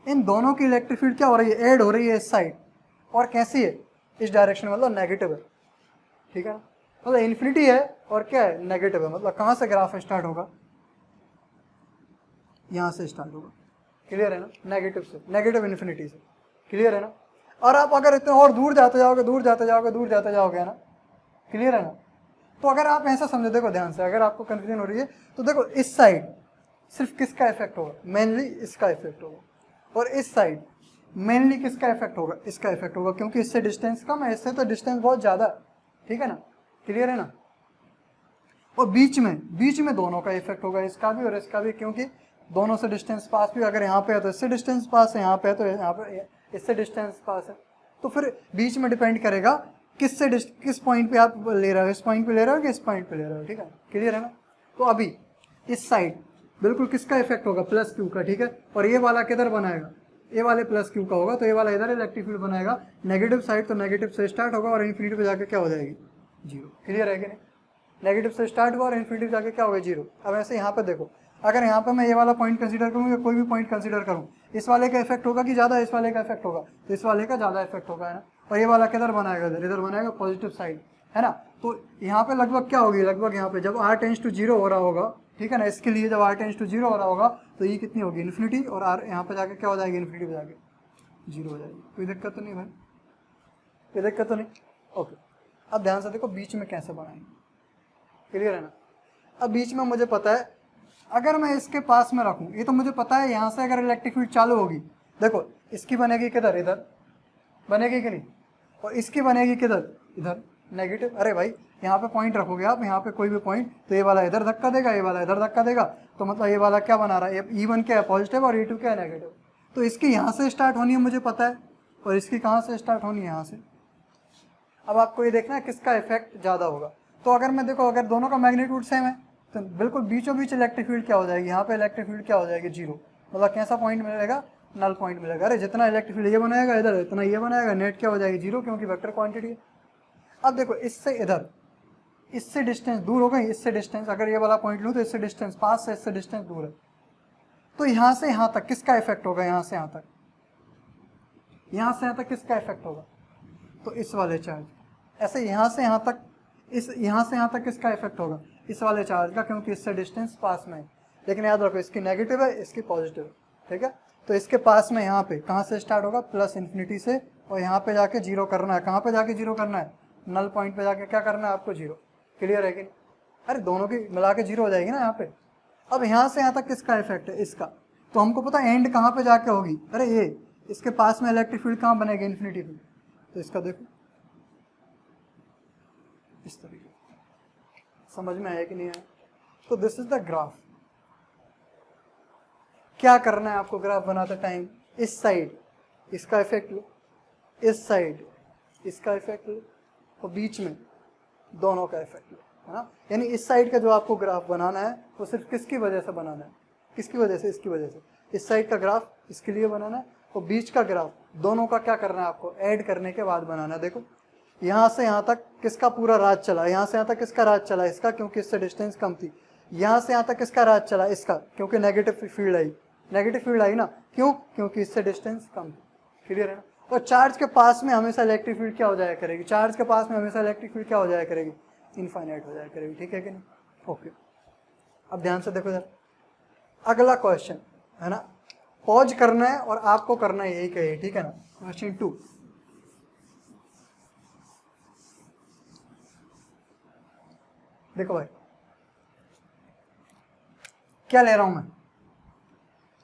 इन दोनों की इलेक्ट्रिक फील्ड क्या हो रही है, ऐड हो रही है इस साइड, और कैसी है, इस डायरेक्शन में, मतलब नेगेटिव है, ठीक है ना। मतलब इन्फिनिटी है और क्या है, नेगेटिव है, मतलब कहाँ से ग्राफ स्टार्ट होगा, यहाँ से स्टार्ट होगा, क्लियर है ना, नेगेटिव से, नेगेटिव इन्फिनिटी से, क्लियर है ना। और आप अगर इतने और दूर जाते जाओगे, दूर जाते जाओगे, दूर जाते जाओगे, है ना, क्लियर है ना। तो अगर आप ऐसा समझो, देखो ध्यान से, अगर आपको कंफ्यूजन हो रही है तो देखो, इस साइड सिर्फ किसका इफेक्ट होगा, मेनली इसका इफेक्ट होगा, और इस साइड मेनली किसका इफेक्ट होगा, इसका इफेक्ट होगा, क्योंकि इससे डिस्टेंस कम है, इससे तो डिस्टेंस बहुत ज़्यादा है, ठीक है ना, क्लियर है ना। और बीच में दोनों का इफेक्ट होगा, इसका भी और इसका भी, क्योंकि दोनों से डिस्टेंस पास भी, अगर यहाँ पे है तो इससे डिस्टेंस पास है, यहाँ पे है तो यहाँ पे इससे डिस्टेंस पास है, तो फिर बीच में डिपेंड करेगा किस पॉइंट पे आप ले रहे हो, इस पॉइंट पे ले रहे हो कि इस पॉइंट पे ले रहे हो, ठीक है, क्लियर है ना। तो अभी इस साइड बिल्कुल किसका इफेक्ट होगा, प्लस क्यू का, ठीक है, और ये वाला किधर बनाएगा, ये वाले प्लस क्यू का होगा, तो ये वाला इधर इलेक्ट्रिक फील्ड बनाएगा, नेगेटिव साइड तो नेगेटिव से स्टार्ट होगा और इन्फिनिटी पे जाके क्या हो जाएगी, जीरो, क्लियर है कि नहीं। नेगेटिव से स्टार्ट हुआ और इन्फिनिटी जाके क्या होगा, जीरो। अब ऐसे यहाँ पे देखो, अगर यहाँ पे मैं ये वाला पॉइंट कंसीडर करूँ या कोई भी पॉइंट कंसीडर करूँ, इस वाले का इफेक्ट होगा कि ज़्यादा इस वाले का इफेक्ट होगा, तो इस वाले का ज़्यादा इफेक्ट होगा, है ना। और ये वाला किधर बनाएगा, इधर बनाएगा पॉजिटिव साइड, है ना। तो यहाँ पे लगभग क्या होगी, लगभग यहाँ पे जब r टेंस टू जीरो हो रहा होगा, ठीक है ना, इसके लिए जब r टेंस टू जीरो हो रहा होगा तो ये कितनी होगी, इन्फिनिटी, और r यहाँ पे जाके क्या हो जाएगी, इन्फिनिटी पे जाके जीरो हो जाएगी। कोई दिक्कत तो नहीं भाई, कोई दिक्कत तो नहीं, ओके। अब ध्यान से देखो बीच में कैसे बनाएंगे, क्लियर है ना। अब बीच में मुझे पता है, अगर मैं इसके पास में रखूं, ये तो मुझे पता है यहाँ से अगर इलेक्ट्रिक फील्ड चालू होगी, देखो इसकी बनेगी किधर, इधर बनेगी कि नहीं, और इसकी बनेगी किधर, इधर नेगेटिव। अरे भाई यहाँ पे पॉइंट रखोगे आप, यहाँ पे कोई भी पॉइंट, तो ये वाला इधर धक्का देगा, ये वाला इधर धक्का देगा, तो मतलब ये वाला क्या बना रहा है, E1 क्या है, पॉजिटिव, और E2 क्या है, नेगेटिव। तो इसकी यहाँ से स्टार्ट होनी है मुझे पता है, और इसकी कहाँ से स्टार्ट होनी है, यहाँ से। अब आपको ये देखना है किसका इफेक्ट ज़्यादा होगा। तो अगर मैं देखो, अगर दोनों का मैग्नीट्यूड सेम है तो बिल्कुल बीचों बीच इलेक्ट्रिक फील्ड क्या हो जाएगी, यहाँ पे इलेक्ट्रिक फील्ड क्या हो जाएगी, जीरो। मतलब कैसा पॉइंट मिलेगा, नल पॉइंट मिलेगा। अरे जितना इलेक्ट्रिक फील्ड ये बनाएगा इधर, इतना ये बनाएगा, नेट क्या हो जाएगी, जीरो, क्योंकि वेक्टर क्वांटिटी है। अब देखो इससे इधर, इससे डिस्टेंस दूर हो गई, इससे डिस्टेंस, अगर ये वाला पॉइंट लूँ तो इससे डिस्टेंस पास से, इससे डिस्टेंस दूर है, तो यहाँ से यहाँ तक किसका इफेक्ट होगा, यहाँ से यहाँ तक, यहाँ से यहाँ तक किसका इफेक्ट होगा, तो इस वाले चार्ज। ऐसे यहाँ से यहाँ तक, इस यहाँ से यहाँ तक किसका इफेक्ट होगा, इस वाले चार्ज का, क्योंकि इससे डिस्टेंस पास में है। लेकिन याद रखो इसकी नेगेटिव है, इसकी पॉजिटिव है, ठीक है। तो इसके पास में यहाँ पे कहाँ से स्टार्ट होगा, प्लस इन्फिनिटी से, और यहाँ पे जाके जीरो करना है। कहाँ पे जाके जीरो करना है, नल पॉइंट पे जाके क्या करना है आपको, जीरो, क्लियर है कि नहीं। अरे दोनों की मिला के जीरो हो जाएगी ना यहाँ पे। अब यहाँ से यहाँ तक किसका इफेक्ट है, इसका। तो हमको पता है एंड कहाँ पे जाके होगी, अरे ये इसके पास में इलेक्ट्रिक फील्ड कहाँ बनेगी, इन्फिनिटी पे। तो इसका देखो इस तरीके, समझ में आया कि नहीं आया। तो दिस इज द ग्राफ। क्या करना है आपको ग्राफ बनाते टाइम, इस साइड इसका इफेक्ट लो, इस साइड इसका इफेक्ट लो, और बीच में दोनों का इफेक्ट लो, है ना। यानी इस साइड का जो आपको ग्राफ बनाना है वो सिर्फ किसकी वजह से बनाना है, किसकी वजह से, इसकी वजह से। इस साइड का ग्राफ इसके लिए बनाना है, और बीच का ग्राफ दोनों का क्या करना है आपको, ऐड करने के बाद बनाना है। देखो यहाँ से यहाँ तक किसका पूरा राज चला, यहाँ से यहाँ तक किसका राज चला, इसका, क्योंकि इससे डिस्टेंस कम थी। यहाँ से यहाँ तक किसका राज चला, इसका, क्योंकि negative field I, negative field I ना, क्यों, क्योंकि इससे डिस्टेंस कम थी, क्लियर है ना। और चार्ज के पास में हमेशा इलेक्ट्रिक फील्ड क्या हो जाया करेगी, चार्ज के पास में हमेशा इलेक्ट्रिक फील्ड क्या हो जाया करेगी, इनफाइनाइट हो जाया करेगी, ठीक है कि नहीं, ओके। अब ध्यान से देखो इधर, अगला क्वेश्चन है ना, पॉज करना है और आपको करना है यही कहिए, ठीक है ना। क्वेश्चन 2, देखो भाई क्या ले रहा हूं मैं,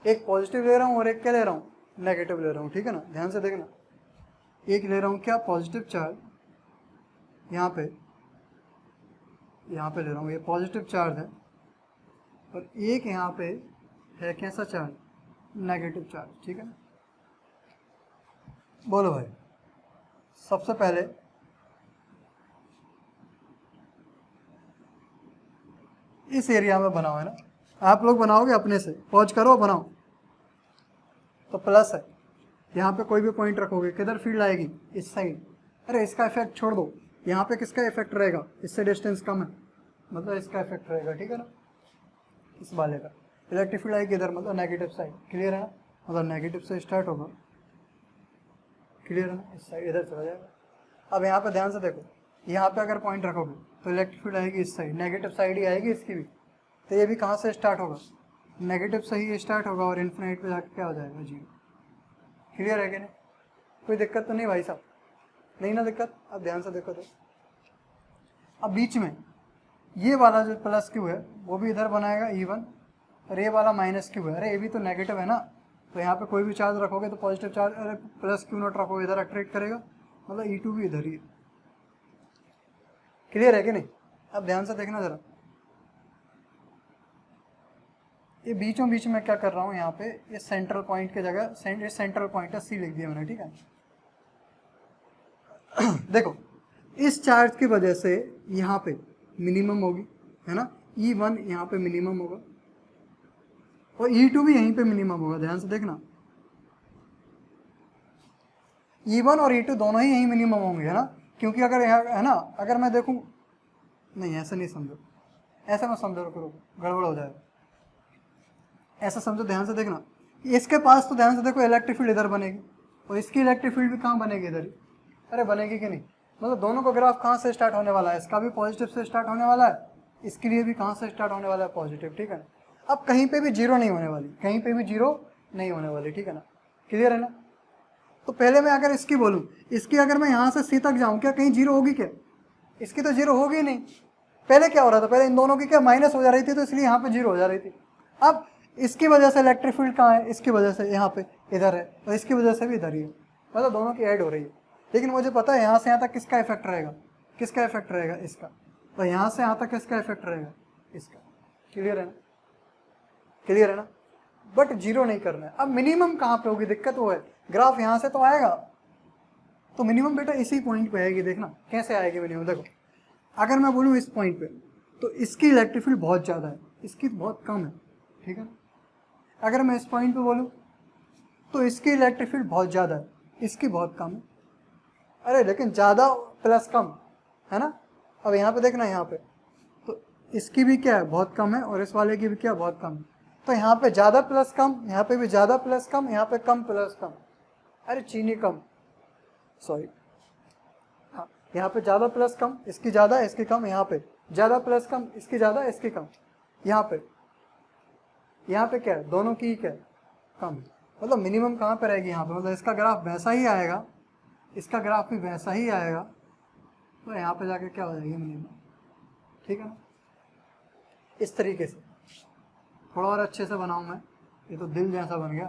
एक पॉजिटिव ले रहा हूं और एक क्या ले रहा हूं, नेगेटिव ले रहा हूं, ठीक है ना। ध्यान से देखना, एक ले रहा हूं क्या, पॉजिटिव चार्ज, यहाँ पे ले रहा हूं, ये पॉजिटिव चार्ज है, और एक यहाँ पे है कैसा चार्ज, नेगेटिव चार्ज, ठीक है ना। बोलो भाई, सबसे पहले इस एरिया में बनाओ, है ना। आप लोग बनाओगे अपने से, पॉज करो बनाओ, तो प्लस है, यहाँ पे कोई भी पॉइंट रखोगे किधर फील्ड आएगी, इस साइड। अरे इसका इफेक्ट छोड़ दो, यहाँ पे किसका इफेक्ट रहेगा, इससे डिस्टेंस कम है, मतलब इसका इफेक्ट रहेगा, ठीक है ना, इस वाले का। इलेक्ट्रिक फील्ड आएगी इधर, मतलब नेगेटिव साइड, क्लियर है ना, मतलब नेगेटिव से स्टार्ट होगा, क्लियर है ना, इस साइड इधर चला जाएगा। अब यहाँ पे ध्यान से देखो, यहाँ पे अगर पॉइंट रखोगे तो इलेक्ट्रिक फील्ड आएगी इस साइड, नेगेटिव साइड ही आएगी इसकी भी, तो ये भी कहाँ से स्टार्ट होगा, नेगेटिव से ही स्टार्ट होगा, और इन्फिनिट पे जाकर क्या हो जाएगा, जीरो, क्लियर है कि नहीं। कोई दिक्कत तो नहीं भाई साहब, नहीं ना दिक्कत। अब ध्यान से देखो तो, अब बीच में ये वाला जो प्लस क्यू है वो भी इधर बनाएगा E1, और ये वाला माइनस क्यू है, अरे ये भी तो नेगेटिव है ना, तो यहाँ पे कोई भी चार्ज रखोगे तो पॉजिटिव चार्ज, अरे प्लस क्यू नॉट रखोगे इधर अट्रैक्ट करेगा, मतलब E2 भी इधर ही है। क्लियर है कि नहीं? अब ध्यान से देखना जरा, ये बीचों बीच में क्या कर रहा हूँ यहाँ पे, ये सेंट्रल पॉइंट की जगह सेंट्रल पॉइंट है C लिख दिया मैंने, ठीक है। देखो इस चार्ज की वजह से यहाँ पे मिनिमम होगी, है ना, E1 यहाँ पे मिनिमम होगा और E2 भी यहीं पे मिनिमम होगा। ध्यान से देखना, E1 और E2 दोनों ही यहीं मिनिमम होंगे, है ना, क्योंकि अगर यहाँ, है ना, अगर मैं देखूँ, नहीं ऐसा नहीं समझो, ऐसा मत समझो, करो गड़बड़ हो जाएगा, ऐसा समझो। ध्यान से देखना, इसके पास तो ध्यान से देखो इलेक्ट्रिक फील्ड इधर बनेगी और इसकी इलेक्ट्रिक फील्ड भी कहाँ बनेगी, इधर ही। अरे बनेगी कि नहीं, मतलब दोनों का ग्राफ कहाँ से स्टार्ट होने वाला है, इसका भी पॉजिटिव से स्टार्ट होने वाला है, इसके लिए भी कहाँ से स्टार्ट होने वाला है, पॉजिटिव, ठीक है ना। अब कहीं पे भी जीरो नहीं होने वाली, कहीं पे भी जीरो नहीं होने वाली, ठीक है ना, क्लियर है ना। तो पहले मैं अगर इसकी बोलूँ, इसकी अगर मैं यहाँ से सी तक जाऊँ, क्या कहीं जीरो होगी क्या? इसकी तो जीरो होगी नहीं। पहले क्या हो रहा था, पहले इन दोनों की क्या माइनस हो जा रही थी, तो इसलिए यहाँ पे जीरो हो जा रही थी। अब इसकी वजह से इलेक्ट्रिक फील्ड कहाँ है, इसकी वजह से यहाँ पे इधर है, और इसकी वजह से भी इधर ही है, मतलब दोनों की ऐड हो रही है। लेकिन मुझे पता है यहाँ से यहाँ तक किसका इफेक्ट रहेगा, किसका इफेक्ट रहेगा, इसका, तो यहाँ से यहाँ तक किसका इफेक्ट रहेगा, इसका। क्लियर है ना, क्लियर है ना। बट जीरो नहीं करना है। अब मिनिमम कहाँ पे होगी, दिक्कत वो है, ग्राफ यहाँ से तो आएगा, तो मिनिमम बेटा इसी पॉइंट पे आएगी। देखना कैसे आएगी मिनिमम, देखो अगर मैं बोलूँ इस पॉइंट पे, तो इसकी इलेक्ट्रिक फील्ड बहुत ज़्यादा है, इसकी बहुत कम है, ठीक है ना। अगर मैं इस पॉइंट पे बोलूँ तो इसकी इलेक्ट्रिक फील्ड बहुत ज़्यादा है, इसकी बहुत कम है। अरे लेकिन ज़्यादा प्लस कम, है ना। अब यहाँ पे देखना, यहाँ पे तो इसकी भी क्या है, बहुत कम है, और इस वाले की भी क्या, बहुत कम है। तो यहाँ पे ज़्यादा प्लस कम, यहाँ पे भी ज़्यादा प्लस कम, यहाँ पे कम प्लस कम, अरे चीनी कम, सॉरी, हाँ यहाँ पे ज़्यादा प्लस कम, इसकी ज़्यादा इसकी कम, यहाँ पे ज़्यादा प्लस कम, इसकी ज़्यादा इसकी कम, यहाँ पे क्या है, दोनों की क्या है, कम। मतलब मिनिमम कहाँ पे रहेगी, यहाँ पे, मतलब इसका ग्राफ वैसा ही आएगा, इसका ग्राफ भी वैसा ही आएगा, तो यहाँ पे जाके क्या हो जाएगी, मिनिमम, ठीक है ना। इस तरीके से थोड़ा और अच्छे से बनाऊँ मैं, ये तो दिल जैसा बन गया,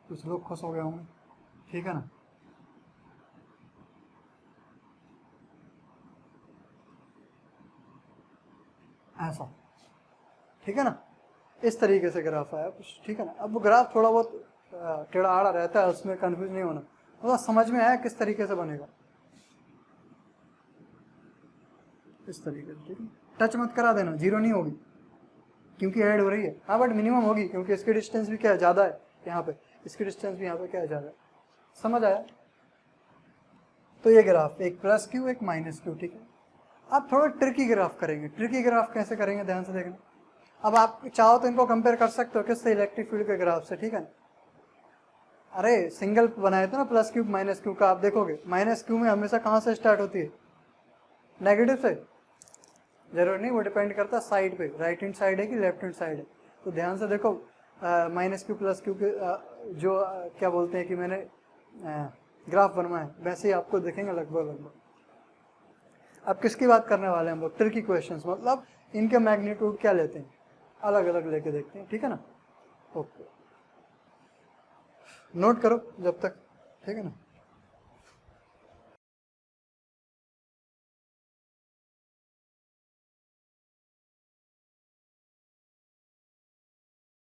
कुछ लोग खुश हो गए होंगे, ठीक है ना। ऐसा, ठीक है ना, इस तरीके से ग्राफ आया कुछ, ठीक है ना। अब वो ग्राफ थोड़ा बहुत टेढ़ा आड़ा रहता है, उसमें कंफ्यूज नहीं होना, मतलब समझ में आया किस तरीके से बनेगा, इस तरीके से, ठीक है। टच मत करा देना, जीरो नहीं होगी क्योंकि ऐड हो रही है, हाँ, बट मिनिमम होगी क्योंकि इसकी डिस्टेंस भी क्या है, ज़्यादा है यहाँ पे, इसकी डिस्टेंस भी यहाँ पे क्या है, ज़्यादा है। समझ आया। तो ये ग्राफ एक प्लस क्यू एक माइनस क्यू, ठीक है। आप थोड़ा ट्रिकी ग्राफ करेंगे, ट्रिकी ग्राफ कैसे करेंगे, ध्यान से देखना। अब आप चाहो तो इनको कंपेयर कर सकते हो किससे, इलेक्ट्रिक फील्ड के ग्राफ से, ठीक है। अरे सिंगल बनाए थे ना प्लस क्यूब माइनस क्यू का, आप देखोगे माइनस क्यू में हमेशा कहाँ से स्टार्ट होती है, नेगेटिव से, जरूर नहीं, वो डिपेंड करता है साइड पे, राइट हैंड साइड है कि लेफ्ट हैंड साइड है। तो ध्यान से देखो, माइनस क्यू प्लस क्यू के जो क्या बोलते हैं कि मैंने ग्राफ बनवाए, वैसे ही आपको दिखेंगे लगभग। अब किसकी बात करने वाले हैं हम लोग, ट्रिकी क्वेश्चंस, मतलब इनके मैग्नीट्यूड क्या लेते हैं, अलग अलग लेके देखते हैं, ठीक है ना। ओके, नोट करो जब तक, ठीक है ना।